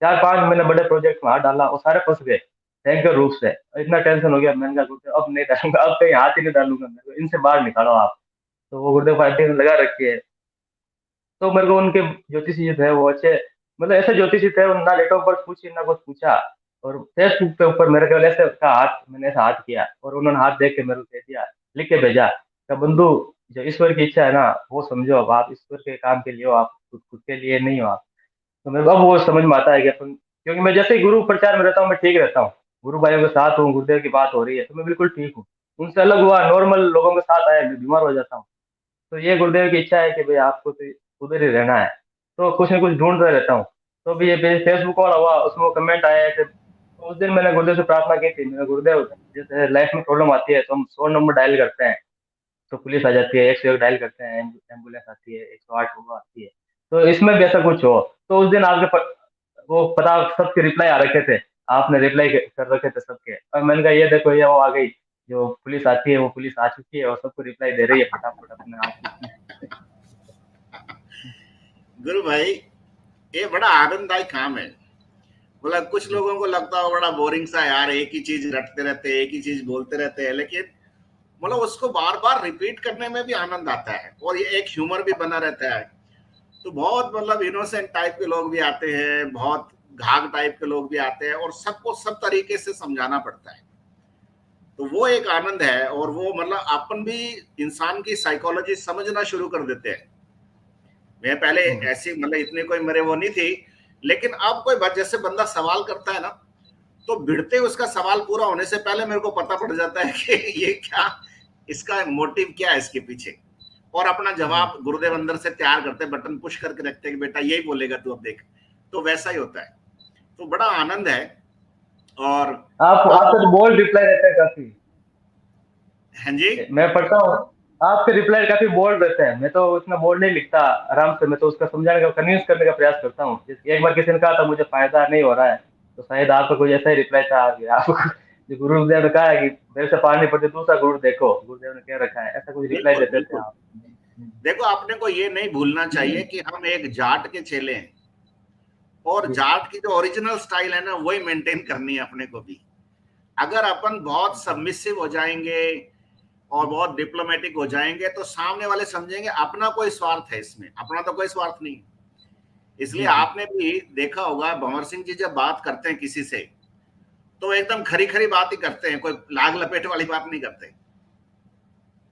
4-5 मैंने बड़े प्रोजेक्ट में हाथ डाला, वो सारे फंस गए भयंकर रूप से। इतना टेंशन हो गया, मैंने कहा गुरुदेव अब नहीं डालूंगा, अब कहीं हाथ ही नहीं डालूंगा, मेरे को इनसे बाहर निकालो आप। तो वो गुरुदेव पार्टी में लगा रखी है। तो मेरे को उनके ज्योतिषी जो थे वो अच्छे, मतलब ऐसे ज्योतिषी थे, ना डेट ऑफ बर्थ पूछी ना कुछ पूछा, और फेसबुक पे ऊपर मेरे केवल ऐसे का हाथ, मैंने ऐसा हाथ किया और उन्होंने हाथ देख के मेरे को कह दिया, लिख के भेजा कि बंधु, जो ईश्वर की इच्छा है ना वो समझो, अब आप ईश्वर के काम के लिए हो, आप खुद खुद के लिए नहीं हो आप। तो मेरे को अब वो समझ में आता है कि अपन, क्योंकि मैं जैसे ही गुरु प्रचार में रहता हूँ मैं ठीक रहता हूँ, गुरु भाइयों के साथ हूँ, गुरुदेव की बात हो रही है तो मैं बिल्कुल ठीक हूँ। उनसे अलग हुआ, नॉर्मल लोगों के साथ आया, मैं बीमार हो जाता हूँ। तो ये गुरुदेव की इच्छा है कि भाई आपको तो उधर ही रहना है, तो कुछ ना कुछ ढूंढता रहता हूँ। तो भी ये फेसबुक वाला हुआ, उसमें वो कमेंट आया ऐसे, तो उस दिन मैंने गुरुदेव से प्रार्थना की थी, मैंने गुरुदेव, जैसे लाइफ में प्रॉब्लम आती है तो हम 100 नंबर डायल करते हैं तो पुलिस आ जाती है, 101 डायल करते हैं एम्बुलेंस आती है, 108 वो आती है, तो इसमें भी ऐसा कुछ हो। तो उस दिन आपके वो पता, सबके रिप्लाई आ रखे थे, आपने रिप्लाई कर रखे थे सबके, और मैंने कहा ये देखो, ये वो आ गई, जो पुलिस आती है वो पुलिस आ चुकी है और सबको रिप्लाई दे रही है फटाफट अपने आप ही। गुरु भाई, ये बड़ा आनंददायी काम है। मतलब कुछ जी। लोगों को लगता हो बड़ा बोरिंग सा, यार एक ही चीज रटते रहते हैं, एक ही चीज बोलते रहते हैं, लेकिन मतलब उसको बार बार रिपीट करने में भी आनंद आता है और ये एक ह्यूमर भी बना रहता है। तो बहुत मतलब इनोसेंट टाइप के लोग भी आते हैं, बहुत घाघ टाइप के लोग भी आते हैं, और सबको सब तरीके से समझाना पड़ता है। तो वो एक आनंद है, और वो मतलब अपन भी इंसान की साइकोलॉजी समझना शुरू कर देते हैं। मैं पहले हम्म। ऐसी मतलब इतने कोई मेरे वो नहीं थी, लेकिन अब कोई बात, जैसे बंदा सवाल करता है ना, तो भिड़ते उसका सवाल पूरा होने से पहले मेरे को पता पड़ जाता है कि ये क्या, इसका मोटिव क्या है इसके पीछे। और अपना जवाब गुरुदेव अंदर से तैयार करते, बटन पुश करके रखते कि बेटा यही बोलेगा तू, अब देख। तो वैसा ही होता है, तो बड़ा आनंद है। और आपका तो बोल्ड रिप्लाई रहता है काफी। हाँ जी, मैं पढ़ता हूँ, आपके रिप्लाई काफी बोल्ड रहते हैं। मैं तो उतना बोल्ड नहीं लिखता, आराम से मैं तो उसका समझाने का, कन्विंस करने का प्रयास करता हूँ। एक बार किसी ने कहा था मुझे फायदा नहीं हो रहा है, तो शायद आपका कोई ऐसा ही रिप्लाई था कि आपको जो गुरुदेव ने कहा है कि मेरे से पार नहीं पड़ती, दूसरा गुरु देखो, गुरुदेव ने क्या रखा है, ऐसा कुछ रिप्लाई बिल्कुल देते थे बिल्कुल। आप। देखो, आपने को ये नहीं भूलना चाहिए कि हम एक जाट के चेले हैं, और जी जाट की जो ओरिजिनल स्टाइल है ना, वही मेंटेन करनी है अपने को भी। अगर अपन बहुत सबमिसिव हो जाएंगे और बहुत डिप्लोमेटिक हो जाएंगे, तो सामने वाले समझेंगे अपना कोई स्वार्थ है इसमें, अपना तो कोई स्वार्थ नहीं। इसलिए जी जी। आपने भी देखा होगा, भंवर सिंह जी जब बात करते हैं किसी से, तो एकदम खरी खरी बात ही करते हैं, कोई लाग लपेट वाली बात नहीं करते।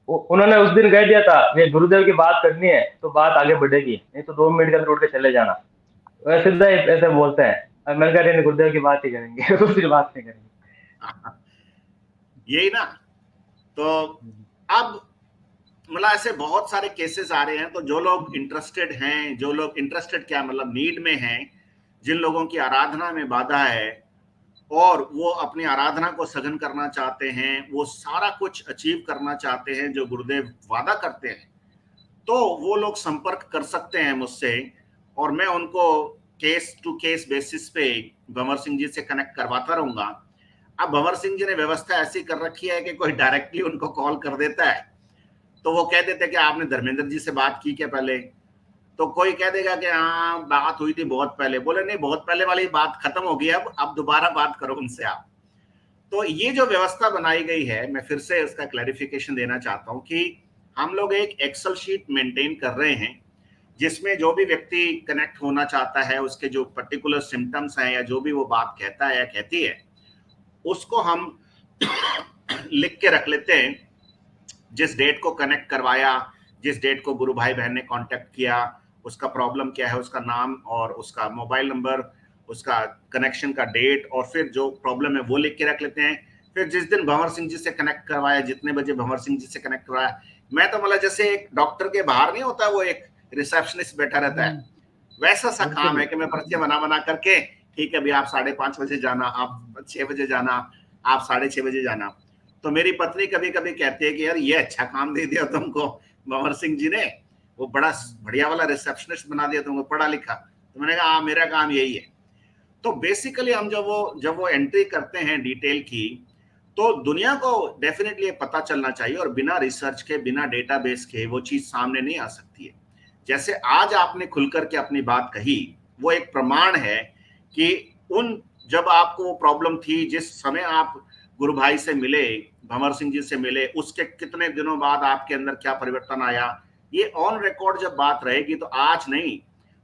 उन्होंने उस दिन कह दिया था ये गुरुदेव की बात करनी है तो बात आगे बढ़ेगी, नहीं तो 2 मिनट के अंदर उठ के चले जाना। वह सीधा ही ऐसे बोलते हैं। अब मैंने कहा नहीं, गुरुदेव की बात ही करेंगे दूसरी बात नहीं करेंगे। यही ना। तो अब मतलब ऐसे बहुत सारे केसेस आ रहे हैं, तो जो लोग इंटरेस्टेड हैं, जो लोग इंटरेस्टेड क्या मतलब नीड में हैं, जिन लोगों की आराधना में बाधा है और वो अपनी आराधना को सघन करना चाहते हैं, वो सारा कुछ अचीव करना चाहते हैं जो गुरुदेव वादा करते हैं, तो वो लोग संपर्क कर सकते हैं मुझसे, और मैं उनको केस टू केस बेसिस पे भंवर सिंह जी से कनेक्ट करवाता रहूंगा। अब भंवर सिंह जी ने व्यवस्था ऐसी कर रखी है कि कोई डायरेक्टली उनको कॉल कर देता है, तो वो कह देते कि आपने धर्मेंद्र जी से बात की क्या पहले, तो कोई कह देगा कि हाँ बात हुई थी बहुत पहले, बोले नहीं बहुत पहले वाली बात खत्म हो गई, अब दोबारा बात करो उनसे आप। तो ये जो व्यवस्था बनाई गई है, मैं फिर से उसका क्लैरिफिकेशन देना चाहता हूं कि हम लोग एक एक्सेल शीट मेंटेन कर रहे हैं, जिसमें जो भी व्यक्ति कनेक्ट होना चाहता है, उसके जो पर्टिकुलर सिम्टम्स हैं या जो भी वो बात कहता है या कहती है, उसको हम लिख के रख लेते हैं। जिस डेट को कनेक्ट करवाया, जिस डेट को गुरु भाई बहन ने कांटेक्ट किया, उसका प्रॉब्लम क्या है, उसका नाम और उसका मोबाइल नंबर, उसका कनेक्शन का डेट, और फिर जो प्रॉब्लम है वो लिख के रख लेते हैं। फिर जिस दिन भंवर सिंह जी से कनेक्ट करवाया, जितने बजे भंवर सिंह जी से कनेक्ट करवाया, मैं तो मतलब जैसे एक डॉक्टर के बाहर नहीं होता वो एक रिसेप्शनिस्ट बैठा रहता है, वैसा सा काम है कि मैं पर्चे बना बना करके, ठीक है अभी आप 5:30 बजे जाना, आप 6 बजे जाना, आप 6:30 बजे जाना। तो मेरी पत्नी कभी कभी कहती है कि यार ये अच्छा काम दे दिया तुमको भंवर सिंह जी ने, वो बड़ा बढ़िया वाला रिसेप्शनिस्ट बना दिया तुमको, पढ़ा लिखा। तो मैंने कहा हाँ मेरा काम यही है। तो बेसिकली हम जब वो एंट्री करते हैं डिटेल की, तो दुनिया को डेफिनेटली पता चलना चाहिए, और बिना रिसर्च के, बिना डेटाबेस के वो चीज सामने नहीं आ सकती है। जैसे आज आपने खुलकर के अपनी बात कही, वो एक प्रमाण है कि उन जब आपको वो प्रॉब्लम थी, जिस समय आप गुरु भाई से मिले, भंवर सिंह जी से मिले, उसके कितने दिनों बाद आपके अंदर क्या परिवर्तन आया, ये ऑन रिकॉर्ड जब बात रहेगी, तो आज नहीं,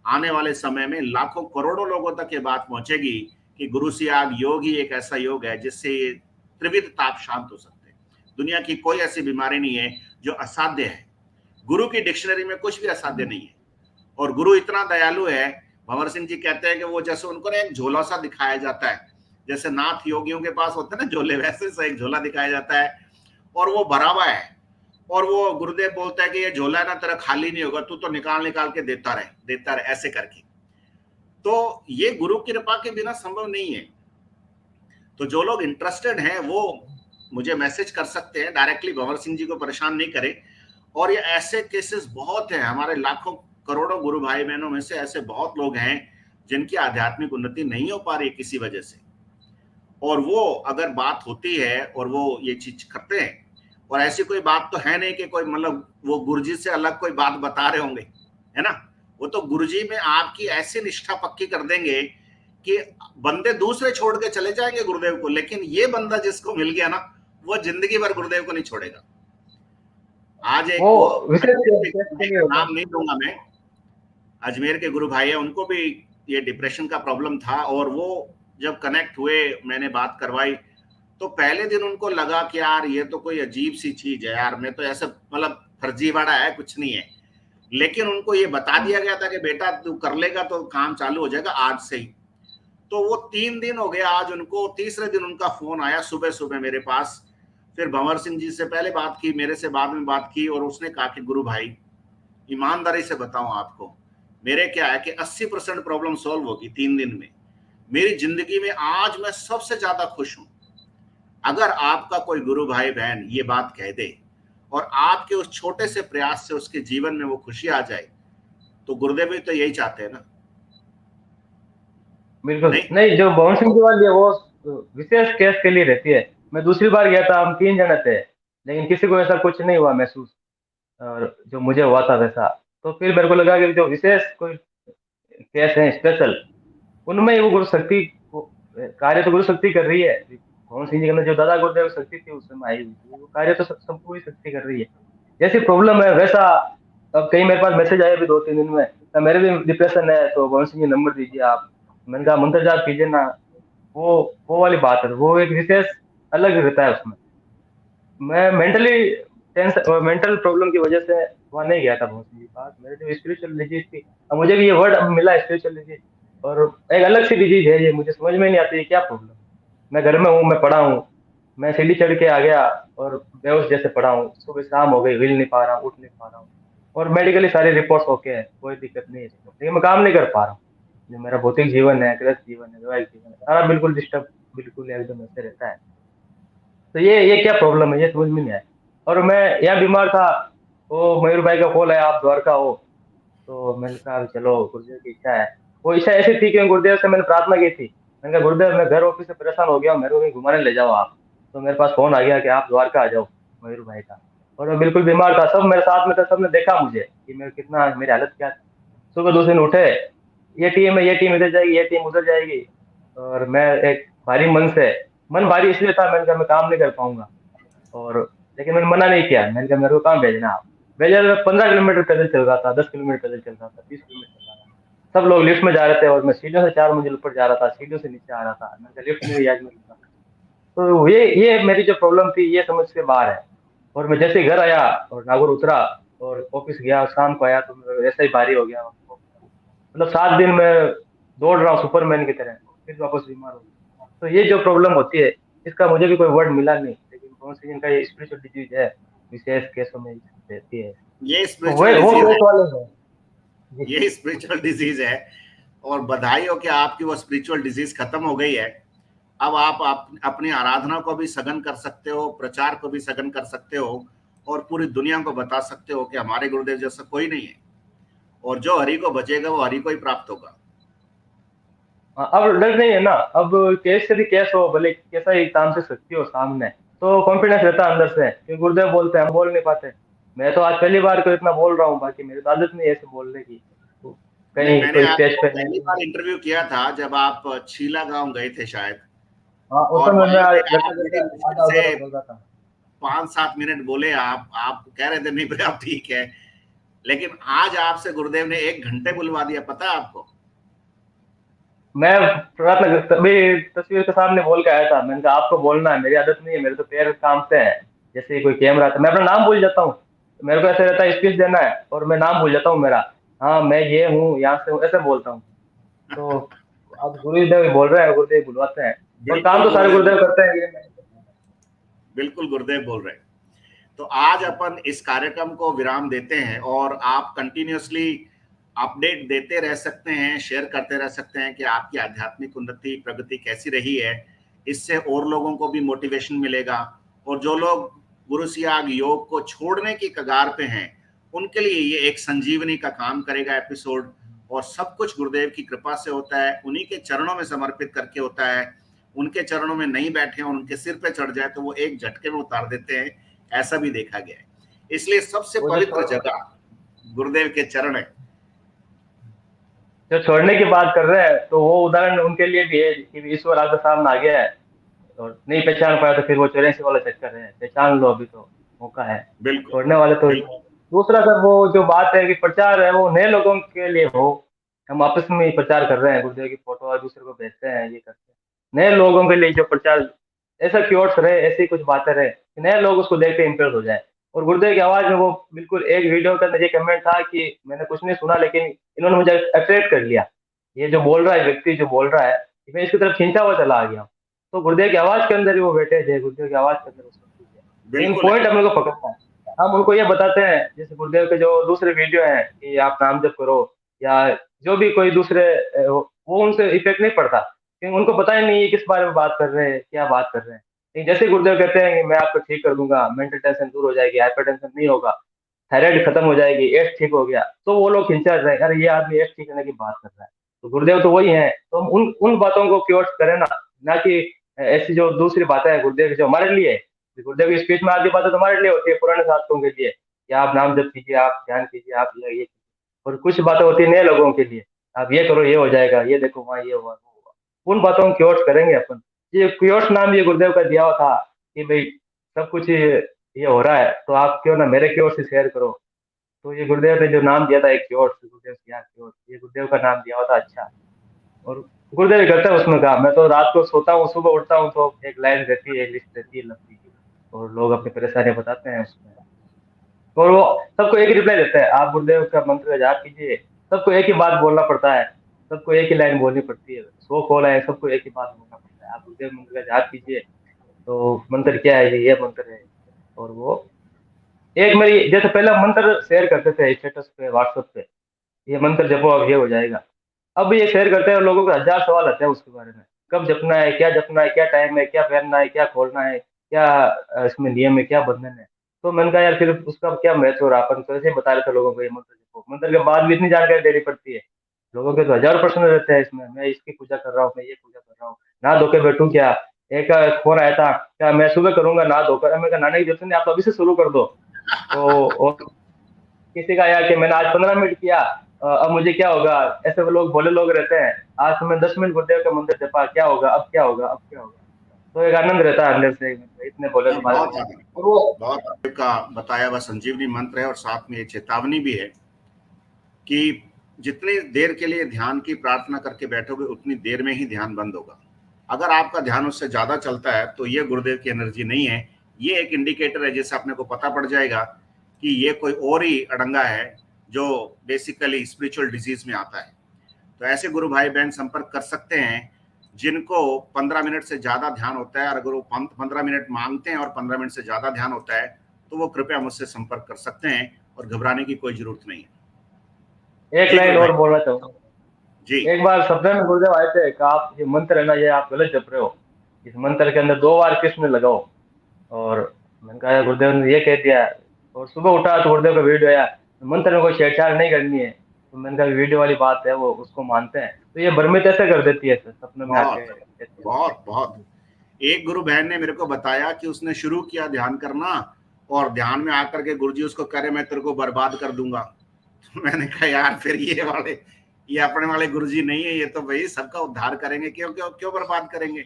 आने वाले समय में लाखों करोड़ों लोगों तक ये बात पहुंचेगी कि गुरु सियाग योग ही एक ऐसा योग है जिससे त्रिविध ताप शांत हो सकते हैं। दुनिया की कोई ऐसी बीमारी नहीं है जो असाध्य है, गुरु की डिक्शनरी में कुछ भी असाध्य नहीं है। और गुरु इतना दयालु है, भंवर सिंह जी कहते हैं कि वो जैसे उनको ना एक झोला सा दिखाया जाता है, जैसे नाथ योगियों के पास होते हैं ना झोले, वैसे सा एक झोला दिखाया जाता है, और वो भरा हुआ है, और वो गुरुदेव बोलता है कि ये झोला ना तेरा खाली नहीं होगा, तू तो निकाल निकाल के देता रहे ऐसे करके। तो ये गुरु की कृपा के बिना संभव नहीं है। तो जो लोग इंटरेस्टेड हैं वो मुझे मैसेज कर सकते हैं डायरेक्टली, भंवर सिंह जी को परेशान नहीं करें। और ये ऐसे केसेस बहुत हैं, हमारे लाखों करोड़ों गुरु भाई बहनों में से ऐसे बहुत लोग हैं जिनकी आध्यात्मिक उन्नति नहीं हो पा रही किसी वजह से, और वो अगर बात होती है और वो ये चीज करते हैं, और ऐसी कोई बात तो है नहीं कि कोई मतलब वो गुरुजी से अलग कोई बात बता रहे होंगे, है ना। वो तो गुरुजी में आपकी ऐसी निष्ठा पक्की कर देंगे कि बंदे दूसरे छोड़ के चले जाएंगे गुरुदेव को, लेकिन ये बंदा जिसको मिल गया ना, वो जिंदगी भर गुरुदेव को नहीं छोड़ेगा। आज एक वो वो विशेष केस के लिए होता नाम नहीं दूंगा मैं, अजमेर के गुरु भाई है, उनको भी ये डिप्रेशन का प्रॉब्लम था, और वो जब कनेक्ट हुए, मैंने बात करवाई, तो पहले दिन उनको लगा कि यार ये तो कोई अजीब सी चीज है यार, मैं तो ऐसा मतलब फर्जीवाड़ा है, कुछ नहीं है। लेकिन उनको ये बता दिया गया था कि बेटा तू कर लेगा तो काम चालू हो जाएगा आज से ही। तो वो 3 दिन हो गया, आज उनको तीसरे दिन उनका फोन आया सुबह सुबह मेरे पास। फिर भंवर सिंह जी से पहले बात की, मेरे से बाद में बात की, और उसने कहा कि गुरु भाई ईमानदारी से बताऊं आपको, मेरे क्या है कि 80% प्रॉब्लम सॉल्व होगी 3 दिन में। मेरी जिंदगी में आज मैं सबसे ज्यादा खुश हूं। अगर आपका कोई गुरु भाई बहन ये बात कह दे और आपके उस छोटे से प्रयास से उसके जीवन में वो खुशी आ जाए, तो गुरुदेव भी तो यही चाहते हैं ना। बिल्कुल नहीं, नहीं, जो भवन सिंह की वाली है वो विशेष केस के लिए रहती है। मैं दूसरी बार गया था, हम 3 जने थे, लेकिन किसी को ऐसा कुछ नहीं हुआ महसूस, और जो मुझे हुआ था वैसा। तो फिर मेरे को लगा कि जो विशेष कोई केस है स्पेशल, उनमें ही वो गुरु शक्ति कार्य तो गुरु शक्ति कर रही है। भवन सिंह जी के अंदर जो दादा गुरुदेव शक्ति थी उस समय आई हुई थी, वो कार्य तो संपूर्ण शक्ति कर रही है। जैसी प्रॉब्लम है वैसा, अब कहीं मेरे पास मैसेज आए भी 2-3 दिन में, तो मेरे भी डिप्रेशन है तो भवन सिंह जी नंबर दीजिए आप। मैंने कहा मंत्र जाप कीजिए ना। वो वो वाली बात है, वो एक विशेष अलग रहता है उसमें। मैं मेंटली टेंशन, मेंटल प्रॉब्लम की वजह से वहाँ नहीं गया था भवन सिंह जी के पास। मेरे जो स्पिरिचुअल डिजीज थी, अब मुझे भी ये वर्ड अब मिला स्पिरिचुअल डिजीज, और एक अलग सी डिजीज है ये, मुझे समझ में नहीं आती है क्या प्रॉब्लम। मैं घर में हूँ, मैं पड़ा हूँ, मैं सीढ़ी चढ़ के आ गया और बेहोश जैसे पड़ा हूँ, सुबह शाम हो गई, हिल नहीं पा रहा हूँ, उठ नहीं पा रहा हूँ, और मेडिकली सारी रिपोर्ट्स ओके है, कोई दिक्कत नहीं है इसमें, लेकिन मैं काम नहीं कर पा रहा हूँ। जो मेरा भौतिक जीवन है, गृहस्थ जीवन है, वैवाहिक जीवन है, सारा बिल्कुल डिस्टर्ब, बिल्कुल एकदम ऐसे रहता है। तो ये क्या प्रॉब्लम है, ये समझ में नहीं आया। और मैं यहाँ बीमार था, वो मयूर भाई का कॉल है, आप द्वारका हो। तो मैंने कहा चलो, गुरुदेव की इच्छा है। वो इच्छा ऐसी थी कि गुरुदेव से मैंने प्रार्थना की थी। मैंने कहा गुरुदेव, मैं घर ऑफिस से परेशान हो गया हूँ, मेरे को कहीं घुमाने ले जाओ आप। तो मेरे पास फोन आ गया कि आप द्वारका आ जाओ, मयूर भाई का। और मैं बिल्कुल बीमार था, सब मेरे साथ में था, सबने देखा मुझे कि मैं कितना, मेरी हालत क्या थी। सुबह दूसरे दिन उठे, ये टीम है, ये टीम इधर जाएगी, ये टीम उधर जाएगी, और मैं एक भारी मन से, मन भारी इसलिए था, मैंने कहा मैं काम नहीं कर पाऊंगा। और लेकिन मैंने मना नहीं किया, मैंने कहा मेरे को कहाँ भेजना आप। भेजा, मैं 15 किलोमीटर पैदल चल रहा था, 10 किलोमीटर पैदल चल रहा था, 20 किलोमीटर चल रहा था। सब लोग लिफ्ट में जा रहे थे और मैं सीढ़ियों से 4 मंजिल ऊपर जा रहा था, सीढ़ियों से नीचे आ रहा था। मैंने कहा लिफ्ट नहीं हुई आज मैं लूंगा। तो ये मेरी जो प्रॉब्लम थी ये समझ से बाहर है। और मैं जैसे ही घर आया और नागौर उतरा और ऑफिस गया, शाम को आया तो मैं वैसा ही भारी हो गया। मतलब 7 दिन में दौड़ रहा हूँ सुपरमैन की तरह, फिर वापस बीमार हो गया। तो ये जो प्रॉब्लम होती है, इसका मुझे भी कोई वर्ड मिला नहीं, लेकिन कौन सी इनका ये स्पिरिचुअल डिजीज है, विशेष केसों में रहती है। ये तो स्पिरिचुअल वो डिजीज केस है, वाले हैं जी। ये स्पिरिचुअल डिजीज है। और बधाई हो कि आपकी वो स्पिरिचुअल डिजीज खत्म हो गई है। अब आप अपनी आराधना को भी सघन कर सकते हो, प्रचार को भी सघन कर सकते हो, और पूरी दुनिया को बता सकते हो कि हमारे गुरुदेव जैसा कोई नहीं है, और जो हरि को बचेगा वो हरि को ही प्राप्त होगा। हाँ, अब डर नहीं है ना। अब केस से भी केस हो, भले कैसा ही काम से शक्ति हो सामने, तो कॉन्फिडेंस रहता है अंदर से, क्योंकि गुरुदेव बोलते हैं, हम बोल नहीं पाते। मैं तो आज पहली बार को इतना बोल रहा हूँ, बाकी मेरी तो आदत नहीं है ऐसे बोलने की। तो नहीं, कहीं मैंने कोई स्टेज आपको पे पहली बार इंटरव्यू किया था जब आप छीला गांव गए थे शायद, हाँ, उस और समय मैं वहां पे करते आप करते बड़ी मुश्किल आधा से उधर बोल रहा था। 5-7 मिनट बोले। आप कह रहे थे नहीं भाई आप ठीक है, लेकिन आज आपसे गुरुदेव ने 1 घंटे बुलवा दिया, पता है आपको। मैं प्रार्थना तभी तस्वीर के सामने बोल के आया था। मैंने कहा आपको बोलना है, मेरी आदत नहीं है, मेरे तो पैर काम से है। जैसे ही कोई कैमरा था, मैं अपना नाम भूल जाता हूँ। मेरे को ऐसे रहता है स्पीच देना है और मैं नाम भूल जाता हूँ मेरा। हाँ, मैं ये हूँ, यहाँ से हूँ, ऐसे बोलता हूँ। तो अब गुरुदेव बोल रहे हैं, गुरुदेव बुलवाते हैं, और काम बिल्कुल तो सारे गुरुदेव गुरुदेव बोल रहे करते हैं, ये नहीं करते हैं। हैं, बिल्कुल गुरुदेव बोल रहे हैं। तो आज अपन इस कार्यक्रम को विराम देते हैं, और आप कंटिन्यूअसली अपडेट देते रह सकते हैं, शेयर करते रह सकते हैं कि आपकी आध्यात्मिक उन्नति प्रगति कैसी रही है। इससे और लोगों को भी मोटिवेशन मिलेगा, और जो लोग गुरु सियाग योग को छोड़ने की कगार पे हैं, उनके लिए ये एक संजीवनी का काम करेगा एपिसोड। और सब कुछ गुरुदेव की कृपा से होता है, उन्हीं के चरणों में समर्पित करके होता है। उनके चरणों में नहीं बैठे और उनके सिर पे चढ़ जाए तो वो एक झटके में उतार देते हैं, ऐसा भी देखा गया है। इसलिए सबसे वो पवित्र जगह गुरुदेव के चरण है। जो छोड़ने की बात कर रहे हैं, तो वो उदाहरण उनके लिए भी है कि ईश्वर आपके सामने आ गया है और नहीं पहचान पाया, तो फिर वो 84 वाला चक्कर है, पहचान लो, अभी तो मौका है। बिल्कुल, छोड़ने वाले तो बिल्कुल, दूसरा सर, वो जो बात है कि प्रचार है वो नए लोगों के लिए हो। हम आपस में ही प्रचार कर रहे हैं, गुरुदेव की फोटो और दूसरे को भेजते हैं, ये करते हैं। नए लोगों के लिए जो प्रचार, ऐसा क्योर्स रहे, ऐसी कुछ बातें रहे कि नए लोग उसको देख के इम्प्रेस हो जाए। और गुरुदेव की आवाज में वो बिल्कुल, एक वीडियो के अंदर ये कमेंट था कि मैंने कुछ नहीं सुना, लेकिन इन्होंने मुझे अट्रैक्ट कर लिया। ये जो बोल रहा है व्यक्ति, जो बोल रहा है, मैं इसकी तरफ खींचा हुआ चला आ गया। तो गुरुदेव की आवाज के अंदर ही वो बैठे थे, गुरुदेव की आवाज के अंदर वो सब कुछ है, लेकिन बिल्कुल है। पॉइंट हमें को पकड़ना है। हम उनको ये बताते हैं, जैसे गुरुदेव के जो दूसरे वीडियो हैं कि आप नाम जप करो, या जो भी कोई दूसरे वो उनसे इफेक्ट नहीं पड़ता, क्योंकि उनको पता ही नहीं है किस बारे में बात कर रहे हैं, क्या बात कर रहे हैं। लेकिन जैसे गुरुदेव कहते हैं कि मैं आपको ठीक कर दूंगा, मेंटल टेंशन दूर हो जाएगी, हाइपरटेंशन नहीं होगा, थायराइड खत्म हो जाएगी, एड्स ठीक हो गया, तो वो लोग खिंचा रहे, अरे ये आदमी एड्स ठीक करने की बात कर रहा है। तो गुरुदेव तो वही है, तो हम उन उन बातों को क्योर करें ना, ना कि ऐसी जो दूसरी बातें हैं गुरुदेव की जो हमारे लिए, गुरुदेव की स्पीच में आधी बातें तुम्हारे लिए होती है, पुराने साथियों के लिए कि आप नाम जप कीजिए, आप ध्यान कीजिए, आप ये कीजिए। और कुछ बातें होती है नए लोगों के लिए, आप ये करो ये हो जाएगा, ये देखो वहाँ ये हुआ वो हुआ। उन बातों को क्योर्स करेंगे अपन। ये क्योर्स नाम ये गुरुदेव का दिया हुआ था कि भाई सब कुछ ये हो रहा है, तो आप क्यों ना मेरे क्योर्स से शेयर करो। तो ये गुरुदेव ने जो नाम दिया था एक क्योर्स, गुरुदेव क्या क्योर्स, ये गुरुदेव का नाम दिया हुआ था। अच्छा, और गुरुदेव करता है उसमें काम। मैं तो रात को सोता हूँ, सुबह उठता हूँ तो एक लाइन रहती है, एक लिस्ट रहती है लंबी, और लोग अपनी परेशानी बताते हैं उसमें, और वो सबको एक ही रिप्लाई देता है, आप गुरुदेव का मंत्र जाप कीजिए। सबको एक ही बात बोलना पड़ता है, सबको एक ही लाइन बोलनी पड़ती है, 100 कॉल है, सबको एक ही बात बोलना पड़ता है, आप गुरुदेव मंत्र का जाप कीजिए। तो मंत्र क्या है, ये मंत्र है। और वो एक मेरी जैसे पहले हम मंत्र शेयर करते थे स्टेटस पे, व्हाट्सएप पे, ये मंत्र जपो अब ये हो जाएगा। अब ये शेयर करते हैं, लोगों को 1000 सवाल आते हैं उसके बारे में, कब जपना है, क्या जपना है, क्या टाइम है, क्या पहनना है, क्या खोलना है, क्या इसमें नियम है, क्या बंधन है। तो मैंने कहा यार फिर उसका क्या महत्व हो रहा, अपन तो ऐसे ही बता रहे थे लोगों को ये मंत्र जपो, मंत्र के बाद भी इतनी जानकारी देनी पड़ती है। लोगों के तो 1000 प्रश्न रहते हैं इसमें, मैं इसकी पूजा कर रहा हूँ, मैं ये पूजा कर रहा हूँ, नहा धो के बैठूं क्या। एक फोन आया था, क्या मैं सुबह करूंगा नहा धोकर, मैं कहा नहाने की जरूरत नहीं, आप अभी से शुरू कर दो। तो और किसी का आया कि मैंने आज 15 मिनट किया, अब मुझे क्या होगा। ऐसे वो लोग भोले लोग रहते हैं, आज तो मैं 10 मिनट गुरुदेव का मंदिर जपा, क्या होगा, अब क्या होगा, अब क्या होगा। तो एक आनंद रहता है अंदर से, इतने भोले हाँ, लोग आए बहुत हैं। आनंद, और वो बहुत आनंद का बताया हुआ संजीवनी मंत्र है, और साथ में ये चेतावनी भी है कि जितनी देर के लिए ध्यान की प्रार्थना करके बैठोगे उतनी देर में ही ध्यान बंद होगा। अगर आपका ध्यान उससे ज्यादा चलता है तो ये गुरुदेव की एनर्जी नहीं है। ये एक इंडिकेटर है, जिससे अपने को पता पड़ जाएगा कि ये कोई और ही अड़ंगा है जो बेसिकली स्पिरिचुअल डिजीज में आता है। तो ऐसे गुरु भाई बहन संपर्क कर सकते हैं जिनको 15 मिनट से ज्यादा ध्यान होता है, और अगर वो 15 मिनट मांगते हैं और 15 मिनट से ज्यादा ध्यान होता है तो वो कृपया मुझसे संपर्क कर सकते हैं, और घबराने की कोई जरूरत नहीं है। एक जी गुरु लाइन भाई। और बोलना चाहूंगा। जी। एक बार सपने में गुरुदेव आए थे कि आप ये मंत्र है ना, ये आप गलत जप रहे हो, इस मंत्र के अंदर 2 बार कृष्ण लगाओ। और मैंने कहा गुरुदेव ने ये कह दिया। और सुबह उठा तो गुरुदेव का वीडियो आया, मंत्र में कोई छेड़छाड़ नहीं करनी है। तो मैंने कहा वीडियो वाली बात है, वो उसको मानते हैं, तो ये भ्रमित ऐसे कर देती है सर, सपने में आके बहुत ऐसे। बहुत बहुत। एक गुरु बहन ने मेरे को बताया कि उसने शुरू किया ध्यान करना, और ध्यान में आकर के गुरुजी उसको कह रहे मैं तेरे को बर्बाद कर दूंगा। तो मैंने कहा यार फिर ये अपने वाले गुरुजी नहीं है, ये तो भाई सबका उद्धार करेंगे, क्यों क्यों क्यों बर्बाद करेंगे।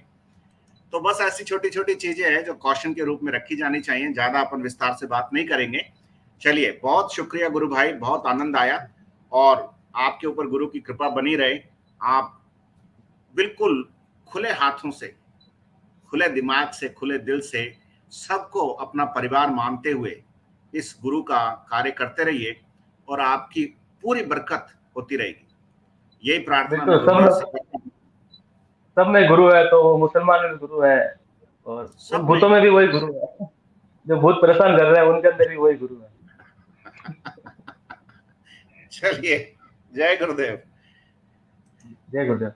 तो बस ऐसी छोटी छोटी चीजें हैं जो कॉशन के रूप में रखी जानी चाहिए, ज्यादा अपन विस्तार से बात नहीं करेंगे। चलिए, बहुत शुक्रिया गुरु भाई, बहुत आनंद आया, और आपके ऊपर गुरु की कृपा बनी रहे। आप बिल्कुल खुले हाथों से, खुले दिमाग से, खुले दिल से सबको अपना परिवार मानते हुए इस गुरु का कार्य करते रहिए, और आपकी पूरी बरकत होती रहेगी। यही प्रार्थना मैं बिल्कुल, गुरुदेव से करता हूँ। सब में गुरु है, तो वो मुसलमान में भी गुरु है, और उन सब भूतों में। में भी वही गुरु है, जो भूत परेशान कर रहे हैं उनके अंदर भी वही गुरु है। चलिए, जय गुरुदेव। जय गुरुदेव।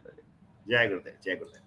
जय गुरुदेव। जय गुरुदेव।